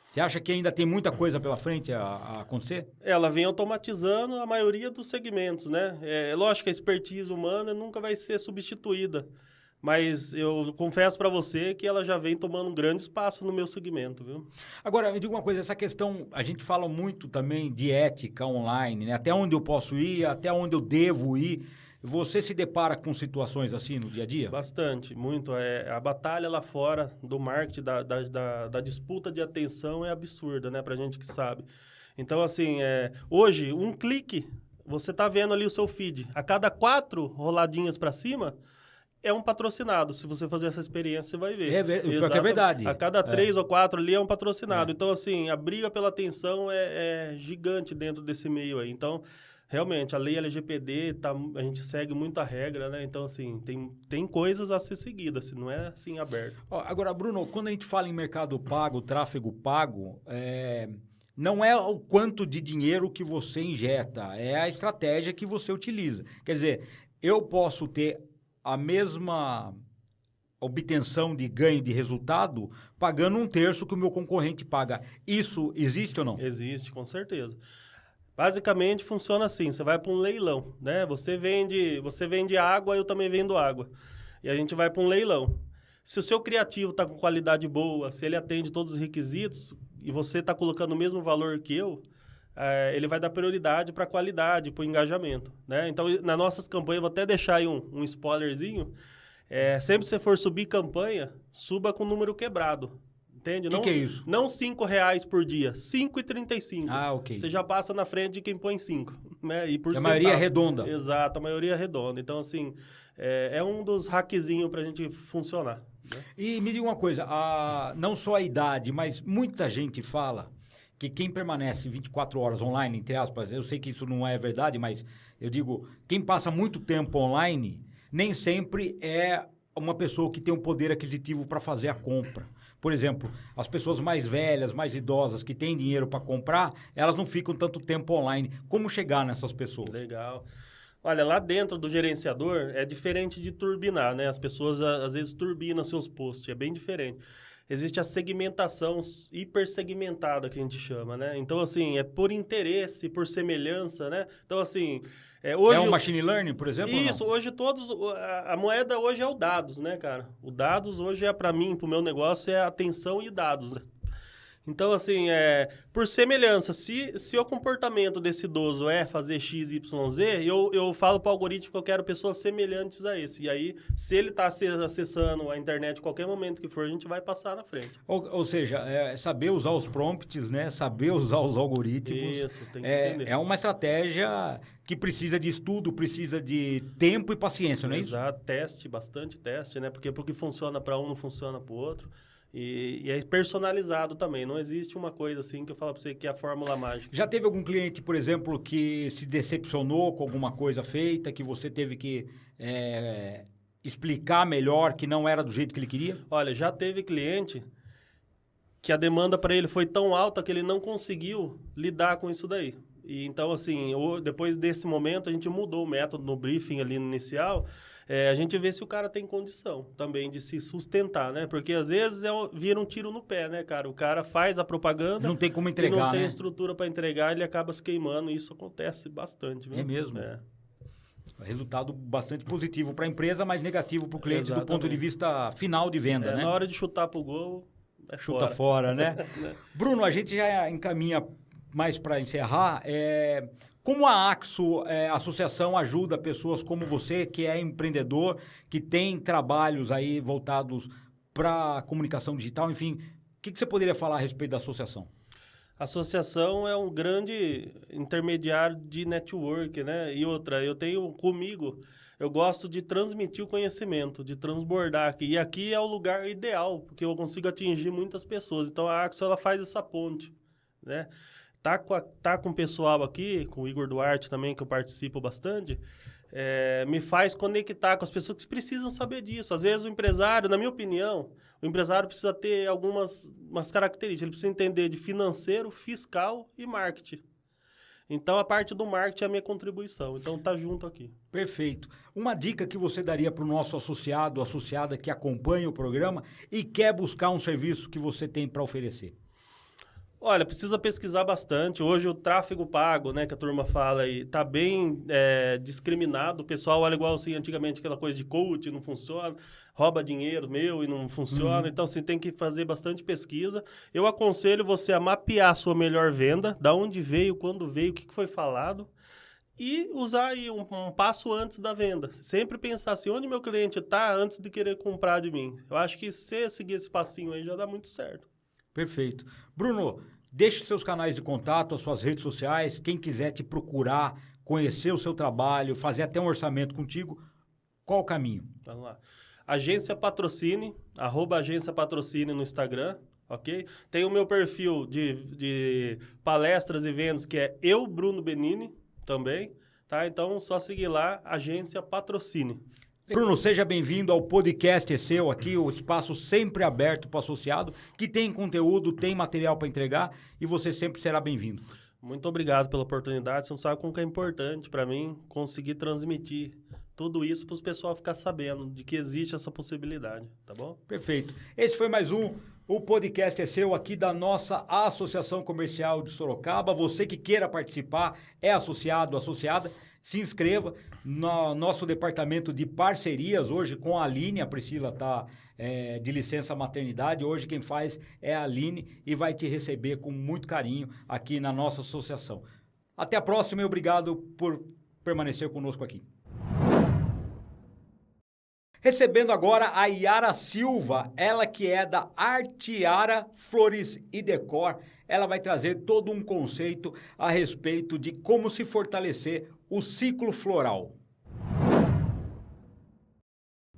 Você acha que ainda tem muita coisa pela frente a acontecer? Ela vem automatizando a maioria dos segmentos, né? Lógico que a expertise humana nunca vai ser substituída, mas eu confesso para você que ela já vem tomando um grande espaço no meu segmento, viu? Agora, me diga uma coisa, essa questão, a gente fala muito também de ética online, né? Até onde eu posso ir, até onde eu devo ir. Você se depara com situações assim no dia a dia? Bastante, muito. A batalha lá fora do marketing, da disputa de atenção é absurda, né? Pra gente que sabe. Então, assim, hoje, um clique, você tá vendo ali o seu feed. A cada 4 roladinhas para cima, é um patrocinado. Se você fazer essa experiência, você vai ver. Pior que é verdade. A cada 3 ou 4 ali é um patrocinado. Então, assim, a briga pela atenção é gigante dentro desse meio aí. Então... realmente, a lei LGPD, a gente segue muito a regra, né? Então, assim, tem coisas a ser seguidas, não é assim aberto. Agora, Bruno, quando a gente fala em mercado pago, tráfego pago, não é o quanto de dinheiro que você injeta, é a estratégia que você utiliza. Quer dizer, eu posso ter a mesma obtenção de ganho de resultado pagando 1/3 que o meu concorrente paga. Isso existe ou não? Existe, com certeza. Basicamente, funciona assim, você vai para um leilão, né? Você vende água, eu também vendo água. E a gente vai para um leilão. Se o seu criativo está com qualidade boa, se ele atende todos os requisitos e você está colocando o mesmo valor que eu, ele vai dar prioridade para a qualidade, para o engajamento, né? Então, nas nossas campanhas, vou até deixar aí um spoilerzinho, sempre que você for subir campanha, suba com número quebrado. Entende? O que é isso? Não R$5 por dia, 5,35. Ah, ok. Você já passa na frente de quem põe 5. Né? E por a maioria é redonda. Exato, a maioria é redonda. Então, assim, é um dos hackzinhos para a gente funcionar. Né? E me diga uma coisa, não só a idade, mas muita gente fala que quem permanece 24 horas online, entre aspas, eu sei que isso não é verdade, mas eu digo, quem passa muito tempo online, nem sempre é uma pessoa que tem um poder aquisitivo para fazer a compra. Por exemplo, as pessoas mais velhas, mais idosas, que têm dinheiro para comprar, elas não ficam tanto tempo online. Como chegar nessas pessoas? Legal. Olha, lá dentro do gerenciador é diferente de turbinar, né? As pessoas às vezes turbinam seus posts, é bem diferente. Existe a segmentação hipersegmentada que a gente chama, né? Então, assim, é por interesse, por semelhança, né? Então, assim... hoje, é um machine learning, por exemplo? Isso, hoje a moeda hoje é o dados, né, cara? O dados hoje para mim, para o meu negócio, é atenção e dados, né? Então, assim, por semelhança, se o comportamento desse idoso é fazer X, Y, Z, eu falo para o algoritmo que eu quero pessoas semelhantes a esse. E aí, se ele está acessando a internet a qualquer momento que for, a gente vai passar na frente. Ou seja, saber usar os prompts, né? Saber usar os algoritmos. Isso, tem que entender. É uma estratégia que precisa de estudo, precisa de tempo e paciência, não é isso? Exato, bastante teste, né? Porque funciona para um não funciona para o outro. E é personalizado também, não existe uma coisa assim que eu falo para você que é a fórmula mágica. Já teve algum cliente, por exemplo, que se decepcionou com alguma coisa feita, que você teve que explicar melhor, que não era do jeito que ele queria? Olha, já teve cliente que a demanda para ele foi tão alta que ele não conseguiu lidar com isso daí. E então, assim, depois desse momento, a gente mudou o método no briefing ali no inicial. A gente vê se o cara tem condição também de se sustentar, né? Porque às vezes vira um tiro no pé, né, cara? O cara faz a propaganda... Não tem como entregar, e não tem né? estrutura para entregar, ele acaba se queimando. E isso acontece bastante, viu? É mesmo? Resultado bastante positivo para a empresa, mas negativo para o cliente. Exatamente. Do ponto de vista final de venda, né? Na hora de chutar pro gol, chuta fora, né? Bruno, a gente já encaminha mais para encerrar. Como a Axo, a associação, ajuda pessoas como você, que é empreendedor, que tem trabalhos aí voltados para comunicação digital, enfim, o que você poderia falar a respeito da associação? A associação é um grande intermediário de network, né? E outra, eu gosto de transmitir o conhecimento, de transbordar aqui. E aqui é o lugar ideal, porque eu consigo atingir muitas pessoas. Então, a Axo, ela faz essa ponte, né? Tá com o pessoal aqui, com o Igor Duarte também, que eu participo bastante, me faz conectar com as pessoas que precisam saber disso. Às vezes o empresário, na minha opinião, o empresário precisa ter algumas características. Ele precisa entender de financeiro, fiscal e marketing. Então, a parte do marketing é a minha contribuição. Então, tá junto aqui. Perfeito. Uma dica que você daria para o nosso associado, associada que acompanha o programa e quer buscar um serviço que você tem para oferecer? Olha, precisa pesquisar bastante. Hoje o tráfego pago, né, que a turma fala aí, tá bem discriminado. O pessoal olha igual assim, antigamente aquela coisa de coach, não funciona, rouba dinheiro meu e não funciona. Então, você tem que fazer bastante pesquisa. Eu aconselho você a mapear a sua melhor venda, da onde veio, quando veio, o que foi falado, e usar aí um passo antes da venda. Sempre pensar assim, onde meu cliente está antes de querer comprar de mim. Eu acho que se você seguir esse passinho aí, já dá muito certo. Perfeito. Bruno, deixe seus canais de contato, as suas redes sociais. Quem quiser te procurar, conhecer o seu trabalho, fazer até um orçamento contigo, qual o caminho? Vamos lá. Agência Patrocine, @Agência Patrocine no Instagram, ok? Tem o meu perfil de palestras e vendas, que é eu, Bruno Benini, também, tá? Então, só seguir lá, Agência Patrocine. Bruno, seja bem-vindo ao podcast É Seu aqui, o espaço sempre aberto para o associado, que tem conteúdo, tem material para entregar e você sempre será bem-vindo. Muito obrigado pela oportunidade. Você não sabe como que é importante para mim conseguir transmitir tudo isso para os pessoal ficar sabendo de que existe essa possibilidade, tá bom? Perfeito. Esse foi mais o podcast É Seu aqui da nossa Associação Comercial de Sorocaba. Você que queira participar, é associado, associada, se inscreva no nosso departamento de parcerias, hoje com a Aline. A Priscila está de licença maternidade, hoje quem faz é a Aline e vai te receber com muito carinho aqui na nossa associação. Até a próxima e obrigado por permanecer conosco aqui. Recebendo agora a Yara Silva, ela que é da Artiara Flores e Decor. Ela vai trazer todo um conceito a respeito de como se fortalecer o ciclo floral.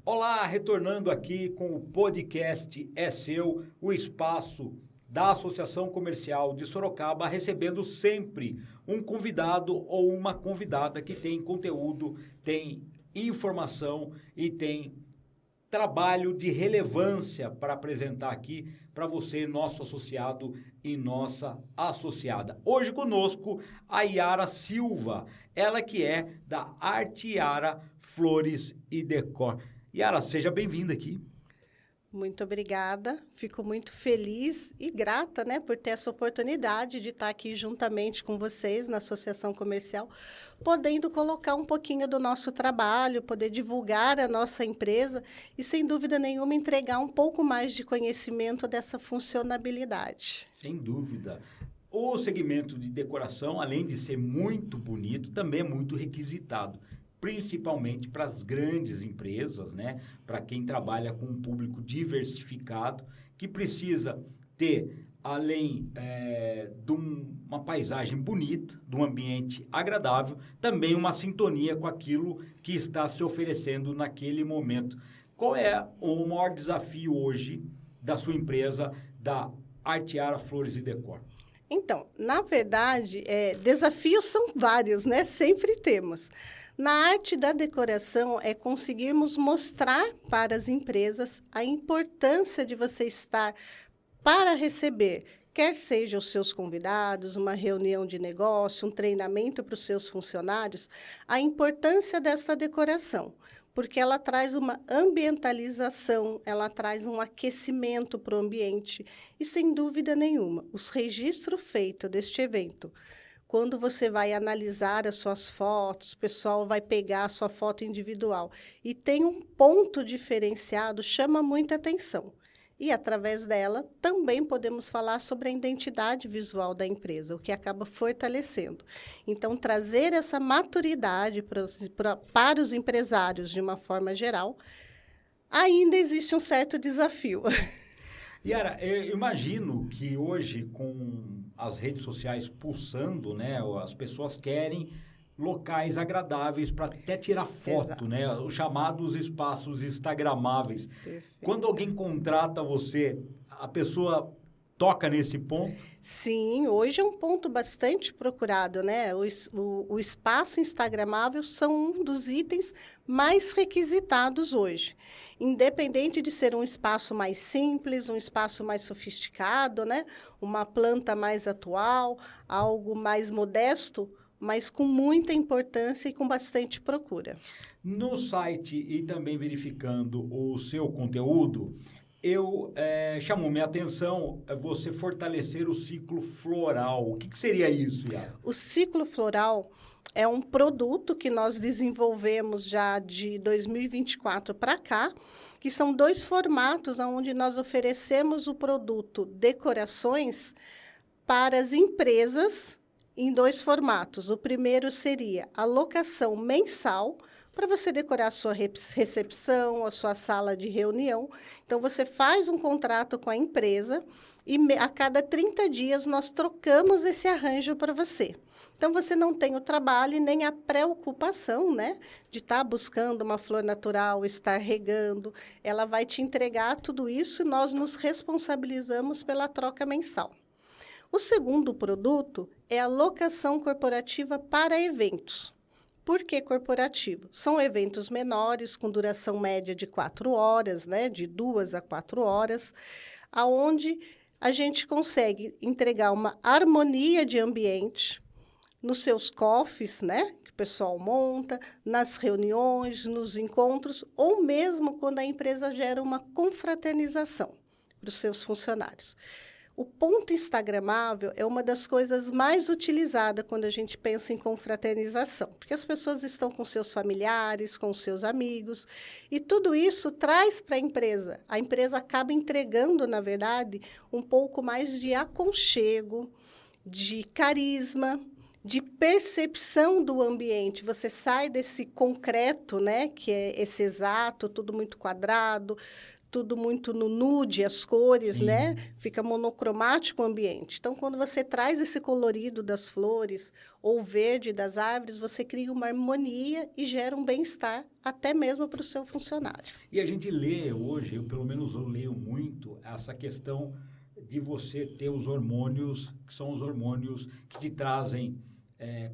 Olá, retornando aqui com o podcast É Seu, o espaço da Associação Comercial de Sorocaba, recebendo sempre um convidado ou uma convidada que tem conteúdo, tem informação e tem trabalho de relevância para apresentar aqui para você, nosso associado e nossa associada. Hoje conosco a Yara Silva, ela que é da Arte Yara Flores e Decor. Yara, seja bem-vinda aqui. Muito obrigada, fico muito feliz e grata, né, por ter essa oportunidade de estar aqui juntamente com vocês na Associação Comercial, podendo colocar um pouquinho do nosso trabalho, poder divulgar a nossa empresa e, sem dúvida nenhuma, entregar um pouco mais de conhecimento dessa funcionabilidade. Sem dúvida. O segmento de decoração, além de ser muito bonito, também é muito requisitado, principalmente para as grandes empresas, né? Para quem trabalha com um público diversificado, que precisa ter, além de uma paisagem bonita, de um ambiente agradável, também uma sintonia com aquilo que está se oferecendo naquele momento. Qual é o maior desafio hoje da sua empresa, da Arte Yara Flores e Decor? Então, na verdade, desafios são vários, né? Sempre temos. Na arte da decoração é conseguirmos mostrar para as empresas a importância de você estar para receber, quer seja os seus convidados, uma reunião de negócio, um treinamento para os seus funcionários, a importância desta decoração, porque ela traz uma ambientalização, ela traz um aquecimento para o ambiente e, sem dúvida nenhuma, os registros feitos deste evento, quando você vai analisar as suas fotos, o pessoal vai pegar a sua foto individual e tem um ponto diferenciado, chama muita atenção. E, através dela, também podemos falar sobre a identidade visual da empresa, o que acaba fortalecendo. Então, trazer essa maturidade para os empresários, de uma forma geral, ainda existe um certo desafio. Yara, eu imagino que hoje, com as redes sociais pulsando, né, as pessoas querem locais agradáveis para até tirar foto, Exato. né, os chamados espaços instagramáveis. Perfeito. Quando alguém contrata você, a pessoa toca nesse ponto? Sim, hoje é um ponto bastante procurado, né? O espaço instagramável são um dos itens mais requisitados hoje. Independente de ser um espaço mais simples, um espaço mais sofisticado, né? Uma planta mais atual, algo mais modesto, mas com muita importância e com bastante procura. No site e também verificando o seu conteúdo, chamou minha atenção você fortalecer o ciclo floral. O que seria isso, Yara? O ciclo floral é um produto que nós desenvolvemos já de 2024 para cá, que são 2 formatos onde nós oferecemos o produto decorações para as empresas em 2 formatos. O primeiro seria a locação mensal, para você decorar a sua recepção, a sua sala de reunião. Então, você faz um contrato com a empresa e a cada 30 dias nós trocamos esse arranjo para você. Então, você não tem o trabalho e nem a preocupação, né, de estar buscando uma flor natural, estar regando. Ela vai te entregar tudo isso e nós nos responsabilizamos pela troca mensal. O segundo produto é a locação corporativa para eventos. Por que corporativo? São eventos menores, com duração média de 4 horas, né, de 2 a 4 horas, aonde a gente consegue entregar uma harmonia de ambiente nos seus coffees, né, que o pessoal monta, nas reuniões, nos encontros, ou mesmo quando a empresa gera uma confraternização para os seus funcionários. O ponto instagramável é uma das coisas mais utilizadas quando a gente pensa em confraternização, porque as pessoas estão com seus familiares, com seus amigos, e tudo isso traz para a empresa. A empresa acaba entregando, na verdade, um pouco mais de aconchego, de carisma, de percepção do ambiente. Você sai desse concreto, né, que é esse exato, tudo muito quadrado, tudo muito no nude, as cores, Sim. né? Fica monocromático o ambiente. Então, quando você traz esse colorido das flores ou verde das árvores, você cria uma harmonia e gera um bem-estar, até mesmo para o seu funcionário. E a gente lê hoje, eu pelo menos eu leio muito, essa questão de você ter os hormônios, que são os hormônios que te trazem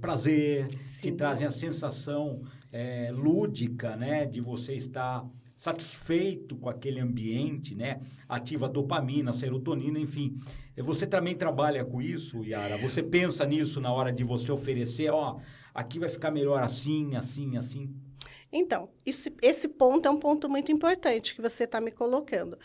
prazer, Sim. te trazem a sensação lúdica, né? De você estar satisfeito com aquele ambiente, né? Ativa dopamina, serotonina, enfim. Você também trabalha com isso, Yara? Você pensa nisso na hora de você oferecer, ó, aqui vai ficar melhor assim, assim, assim? Então, esse ponto é um ponto muito importante que você está me colocando.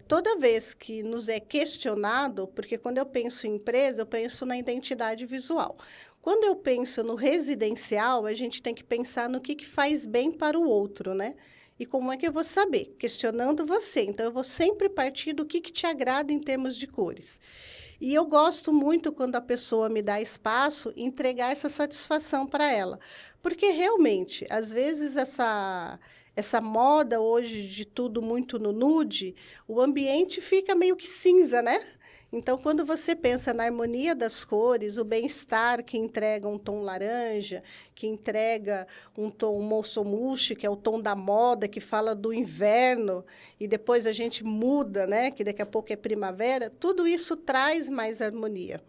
Toda vez que nos é questionado, porque quando eu penso em empresa, eu penso na identidade visual. Quando eu penso no residencial, a gente tem que pensar no que faz bem para o outro, né? E como é que eu vou saber? Questionando você. Então, eu vou sempre partir do que te agrada em termos de cores. E eu gosto muito quando a pessoa me dá espaço, entregar essa satisfação para ela. Porque, realmente, às vezes, essa moda hoje de tudo muito no nude, o ambiente fica meio que cinza, né? Então, quando você pensa na harmonia das cores, o bem-estar que entrega um tom laranja, que entrega um tom moçomushi, que é o tom da moda, que fala do inverno, e depois a gente muda, né? Que daqui a pouco é primavera, tudo isso traz mais harmonia.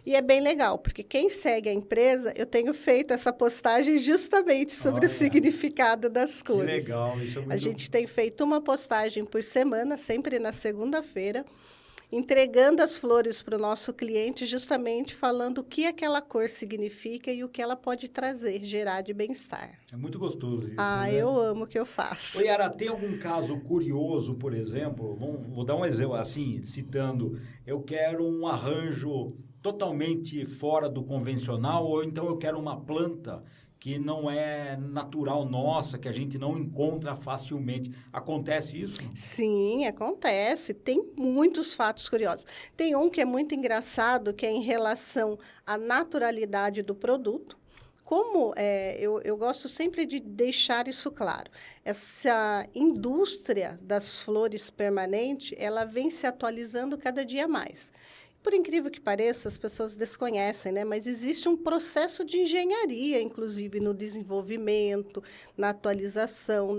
E é bem legal, porque quem segue a empresa, eu tenho feito essa postagem justamente sobre o significado das cores. Que legal, isso é muito... A gente tem feito uma postagem por semana, sempre na segunda-feira, entregando as flores para o nosso cliente, justamente falando o que aquela cor significa e o que ela pode trazer, gerar de bem-estar. É muito gostoso isso, né? Eu amo o que eu faço. Ô, Yara, tem algum caso curioso, por exemplo? Vou dar um exemplo, assim, citando, eu quero um arranjo totalmente fora do convencional, ou então eu quero uma planta que não é natural nossa, que a gente não encontra facilmente. Acontece isso? Sim, acontece. Tem muitos fatos curiosos. Tem um que é muito engraçado, que é em relação à naturalidade do produto. Como eu gosto sempre de deixar isso claro, essa indústria das flores permanente, ela vem se atualizando cada dia mais. Por incrível que pareça, as pessoas desconhecem, né? Mas existe um processo de engenharia, inclusive, no desenvolvimento, na atualização,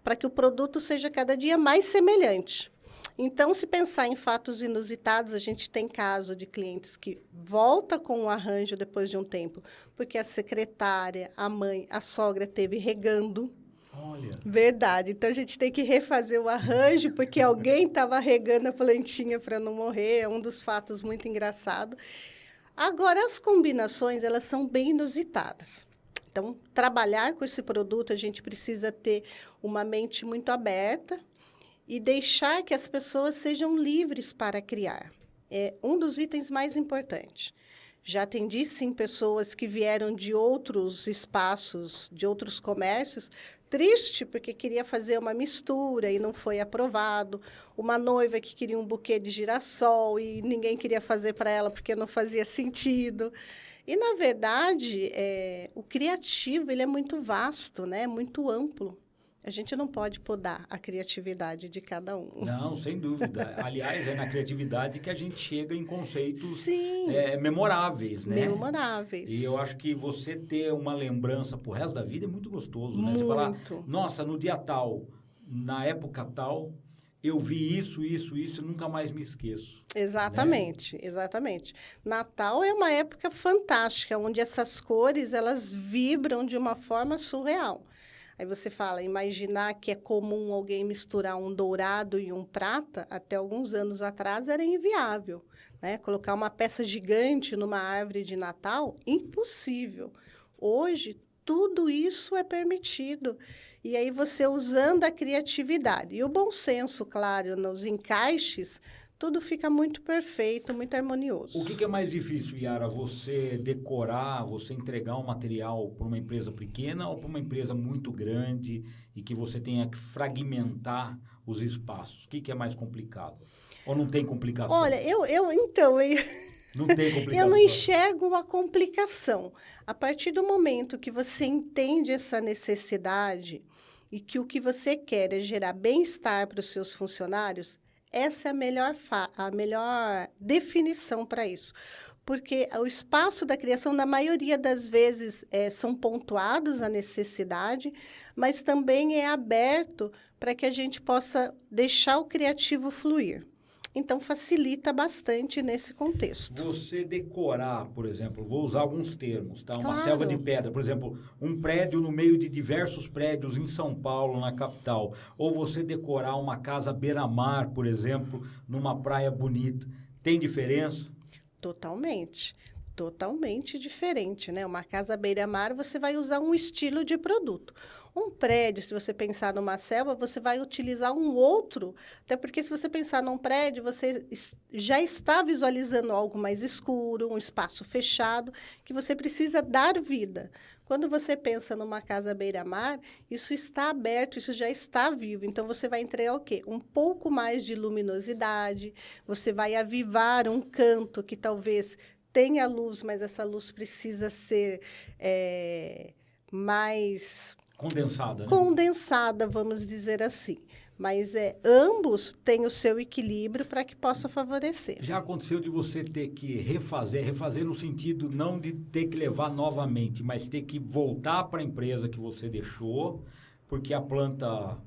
para que o produto seja cada dia mais semelhante. Então, se pensar em fatos inusitados, a gente tem caso de clientes que voltam com um arranjo depois de um tempo, porque a secretária, a mãe, a sogra teve regando. Olha. Verdade. Então, a gente tem que refazer o arranjo, porque alguém estava regando a plantinha para não morrer. É um dos fatos muito engraçados. Agora, as combinações, elas são bem inusitadas. Então, trabalhar com esse produto, a gente precisa ter uma mente muito aberta e deixar que as pessoas sejam livres para criar. É um dos itens mais importantes. Já atendi, sim, pessoas que vieram de outros espaços, de outros comércios, triste porque queria fazer uma mistura e não foi aprovado. Uma noiva que queria um buquê de girassol e ninguém queria fazer para ela porque não fazia sentido. E, na verdade, o criativo ele é muito vasto, né? Muito amplo. A gente não pode podar a criatividade de cada um. Não, sem dúvida. Aliás, é na criatividade que a gente chega em conceitos memoráveis, né? Memoráveis. E eu acho que você ter uma lembrança pro resto da vida é muito gostoso, né? Muito. Você falar, nossa, no dia tal, na época tal, eu vi isso, nunca mais me esqueço. Exatamente, né? Exatamente. Natal é uma época fantástica, onde essas cores, elas vibram de uma forma surreal. Aí você fala, imaginar que é comum alguém misturar um dourado e um prata, até alguns anos atrás era inviável, né? Colocar uma peça gigante numa árvore de Natal, impossível. Hoje, tudo isso é permitido. E aí você usando a criatividade e o bom senso, claro, nos encaixes, tudo fica muito perfeito, muito harmonioso. O que é mais difícil, Yara? Você decorar, você entregar um material para uma empresa pequena ou para uma empresa muito grande e que você tenha que fragmentar os espaços? O que é mais complicado? Ou não tem complicação? Olha, não tem complicação. Eu não enxergo a complicação. A partir do momento que você entende essa necessidade e que o que você quer é gerar bem-estar para os seus funcionários, essa é a melhor definição para isso. Porque o espaço da criação, na maioria das vezes, são pontuados a necessidade, mas também é aberto para que a gente possa deixar o criativo fluir. então facilita bastante nesse contexto. Você decorar, por exemplo, vou usar alguns termos, tá? Uma Claro. selva de pedra, por exemplo, um prédio no meio de diversos prédios em São Paulo, na capital. Ou você decorar uma casa beira-mar, por exemplo, numa praia bonita. Tem diferença? Totalmente diferente, né? Uma casa beira-mar, você vai usar um estilo de produto. Um prédio, se você pensar numa selva, você vai utilizar um outro, até porque se você pensar num prédio, você já está visualizando algo mais escuro, um espaço fechado, que você precisa dar vida. Quando você pensa numa casa beira-mar, isso está aberto, isso já está vivo. Então, você vai entregar o quê? Um pouco mais de luminosidade, você vai avivar um canto que talvez tenha luz, mas essa luz precisa ser mais Condensada, né? condensada, vamos dizer assim. Mas ambos têm o seu equilíbrio para que possa favorecer. Já aconteceu de você ter que refazer no sentido não de ter que levar novamente, mas ter que voltar para a empresa que você deixou, porque a planta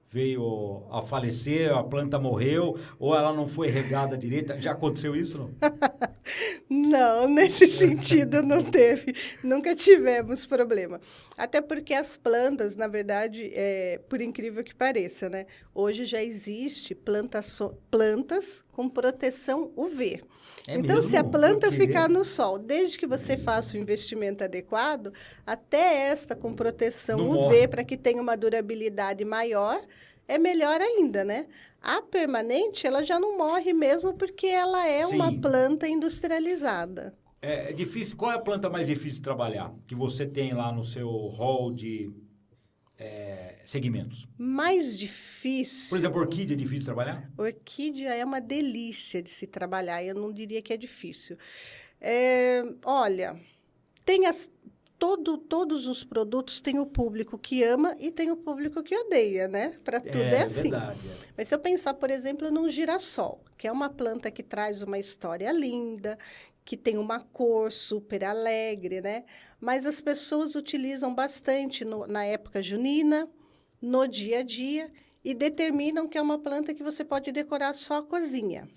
veio a falecer, a planta morreu, ou ela não foi regada direita. Já aconteceu isso, não? Não, nesse sentido não teve, nunca tivemos problema. Até porque as plantas, na verdade, por incrível que pareça, né? Hoje já existe plantas com proteção UV. Então, mesmo? se a planta Porque... ficar no sol, desde que você faça o investimento adequado, até esta com proteção Não UV, morre. para que tenha uma durabilidade maior, é melhor ainda, né? A permanente, ela já não morre mesmo porque ela é Sim. uma planta industrializada. É difícil. Qual é a planta mais difícil de trabalhar? Que você tem lá no seu hall de segmentos? Mais difícil... Por exemplo, orquídea é difícil de trabalhar? Orquídea é uma delícia de se trabalhar, eu não diria que é difícil. Olha, tem todos os produtos têm o público que ama e tem o público que odeia, né? Para tudo é assim. Verdade. Mas se eu pensar, por exemplo, num girassol, que é uma planta que traz uma história linda, que tem uma cor super alegre, né? Mas as pessoas utilizam bastante na época junina, no dia a dia, e determinam que é uma planta que você pode decorar só a cozinha.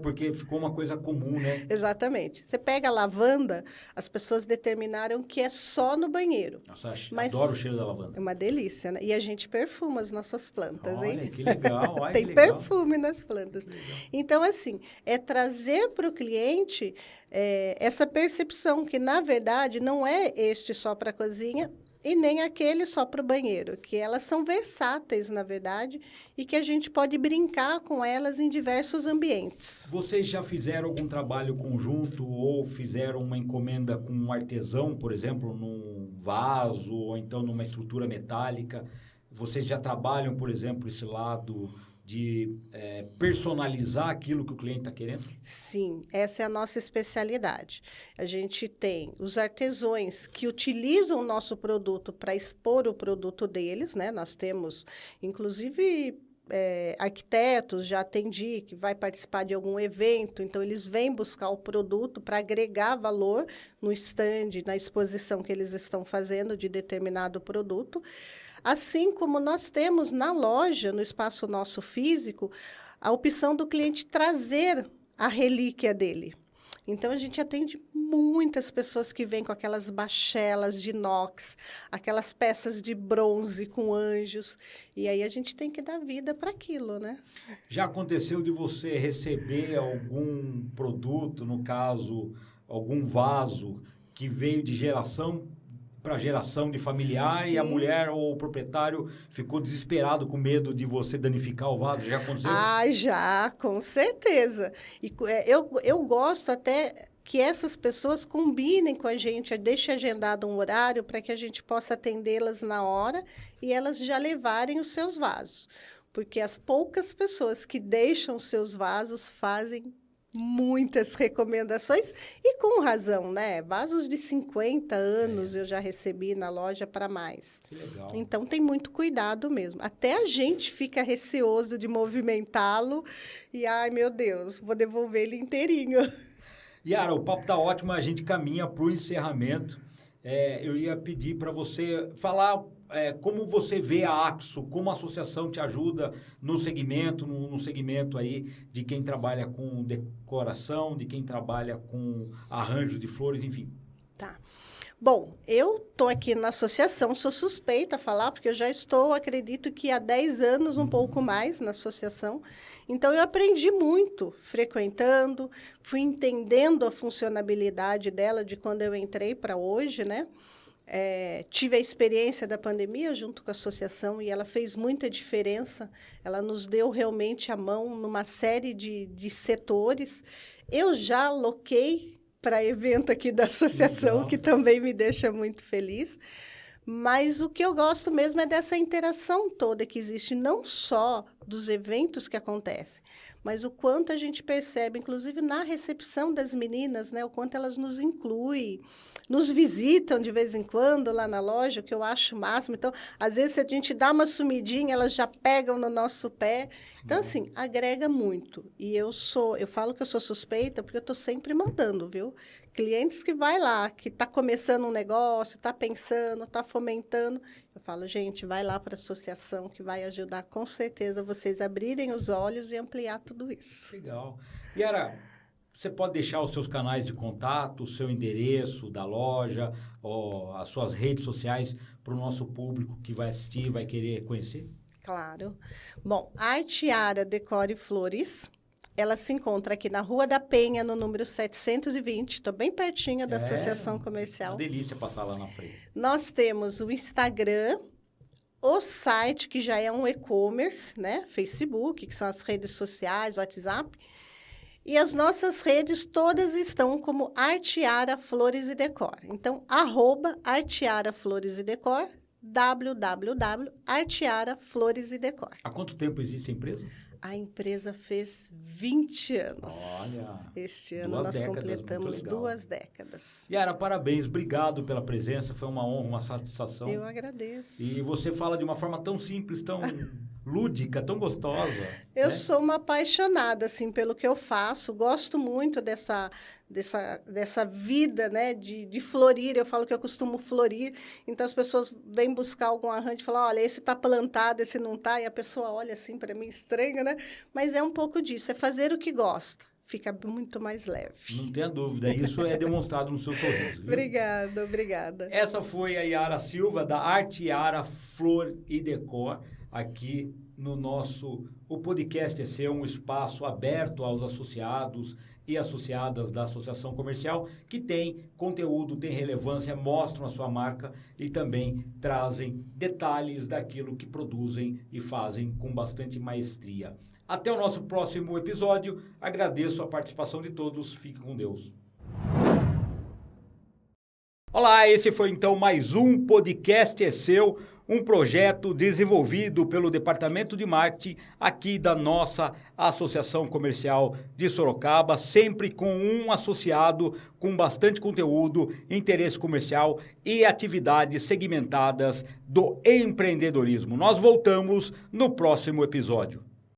Porque ficou uma coisa comum, né? Exatamente. Você pega a lavanda, as pessoas determinaram que é só no banheiro. Nossa, Mas adoro o cheiro da lavanda. é uma delícia, né? E a gente perfuma as nossas plantas, Olha, hein? que legal. Olha, Tem que legal. perfume nas plantas. Então, assim, é trazer para o cliente essa percepção que, na verdade, não é este só para a cozinha e nem aquele só para o banheiro, que elas são versáteis, na verdade, e que a gente pode brincar com elas em diversos ambientes. Vocês já fizeram algum trabalho conjunto ou fizeram uma encomenda com um artesão, por exemplo, num vaso ou então numa estrutura metálica? Vocês já trabalham, por exemplo, esse lado de personalizar aquilo que o cliente está querendo? Sim, essa é a nossa especialidade. A gente tem os artesãos que utilizam o nosso produto para expor o produto deles, né? Nós temos, inclusive, arquitetos, já atendi, que vai participar de algum evento, então eles vêm buscar o produto para agregar valor no stand, na exposição que eles estão fazendo de determinado produto. Assim como nós temos na loja, no espaço nosso físico, a opção do cliente trazer a relíquia dele. Então, a gente atende muitas pessoas que vêm com aquelas bachelas de inox, aquelas peças de bronze com anjos, e aí a gente tem que dar vida para aquilo, né? Já aconteceu de você receber algum produto, no caso, algum vaso, que veio de geração para geração de familiar? Sim. E a mulher ou o proprietário ficou desesperado com medo de você danificar o vaso? Já aconteceu? Já, com certeza. E eu gosto até que essas pessoas combinem com a gente, deixe agendado um horário para que a gente possa atendê-las na hora e elas já levarem os seus vasos. Porque as poucas pessoas que deixam seus vasos fazem muitas recomendações e com razão, né? Vasos de 50 anos eu já recebi na loja para mais. Que legal. Então tem muito cuidado mesmo. Até a gente fica receoso de movimentá-lo e, ai meu Deus, vou devolver ele inteirinho. Yara, o papo tá ótimo, a gente caminha para o encerramento. Eu ia pedir para você falar como você vê a Axo, como a associação te ajuda no segmento aí de quem trabalha com decoração, de quem trabalha com arranjo de flores, enfim. Tá. Bom, eu estou aqui na associação, sou suspeita a falar, porque eu já estou, acredito que há 10 anos, um pouco mais, na associação. Então, eu aprendi muito frequentando, fui entendendo a funcionalidade dela de quando eu entrei para hoje, né? Tive a experiência da pandemia junto com a associação e ela fez muita diferença. Ela nos deu realmente a mão numa série de setores. Eu já aloquei para evento aqui da associação, Legal. que também me deixa muito feliz. Mas o que eu gosto mesmo é dessa interação toda que existe, não só dos eventos que acontecem, mas o quanto a gente percebe, inclusive na recepção das meninas, né, o quanto elas nos incluem, nos visitam de vez em quando lá na loja, o que eu acho o máximo. Então, às vezes, se a gente dá uma sumidinha, elas já pegam no nosso pé. Então, assim, agrega muito. E eu falo que eu sou suspeita porque eu estou sempre mandando, viu? Clientes que vai lá, que está começando um negócio, está pensando, está fomentando. Eu falo, gente, vai lá para a associação, que vai ajudar com certeza vocês a abrirem os olhos e ampliar tudo isso. Legal. Yara, você pode deixar os seus canais de contato, o seu endereço da loja, ou as suas redes sociais para o nosso público que vai assistir, vai querer conhecer? Claro. Bom, a Arte Yara Decore Flores, ela se encontra aqui na Rua da Penha, no número 720, estou bem pertinho da Associação Comercial. Uma delícia passar lá na frente. Nós temos o Instagram, o site, que já é um e-commerce, né? Facebook, que são as redes sociais, WhatsApp. E as nossas redes todas estão como Arte Yara Flores e Decor. Então, @Arte Yara Flores e Decor, www.arteara Flores e Decor. Há quanto tempo existe a empresa? A empresa fez 20 anos. Olha, Este ano 2 nós décadas, completamos muito legal. 2 décadas. Yara, parabéns, obrigado pela presença, foi uma honra, uma satisfação. Eu agradeço. E você fala de uma forma tão simples, tão lúdica, tão gostosa. Eu né? sou uma apaixonada, assim, pelo que eu faço. Gosto muito dessa vida, né, de florir. Eu falo que eu costumo florir. Então, as pessoas vêm buscar algum arranjo e falam, olha, esse está plantado, esse não está. E a pessoa olha assim para mim, estranha, né? Mas é um pouco disso, é fazer o que gosta. Fica muito mais leve. Não tenha dúvida, isso é demonstrado no seu sorriso. Viu? Obrigada. Essa foi a Yara Silva, da Arte Yara Flor e Decor, aqui no o podcast é seu, um espaço aberto aos associados e associadas da Associação Comercial, que tem conteúdo, tem relevância, mostram a sua marca e também trazem detalhes daquilo que produzem e fazem com bastante maestria. Até o nosso próximo episódio. Agradeço a participação de todos. Fique com Deus. Olá, esse foi então mais um Podcast é Seu, um projeto desenvolvido pelo Departamento de Marketing aqui da nossa Associação Comercial de Sorocaba, sempre com um associado com bastante conteúdo, interesse comercial e atividades segmentadas do empreendedorismo. Nós voltamos no próximo episódio.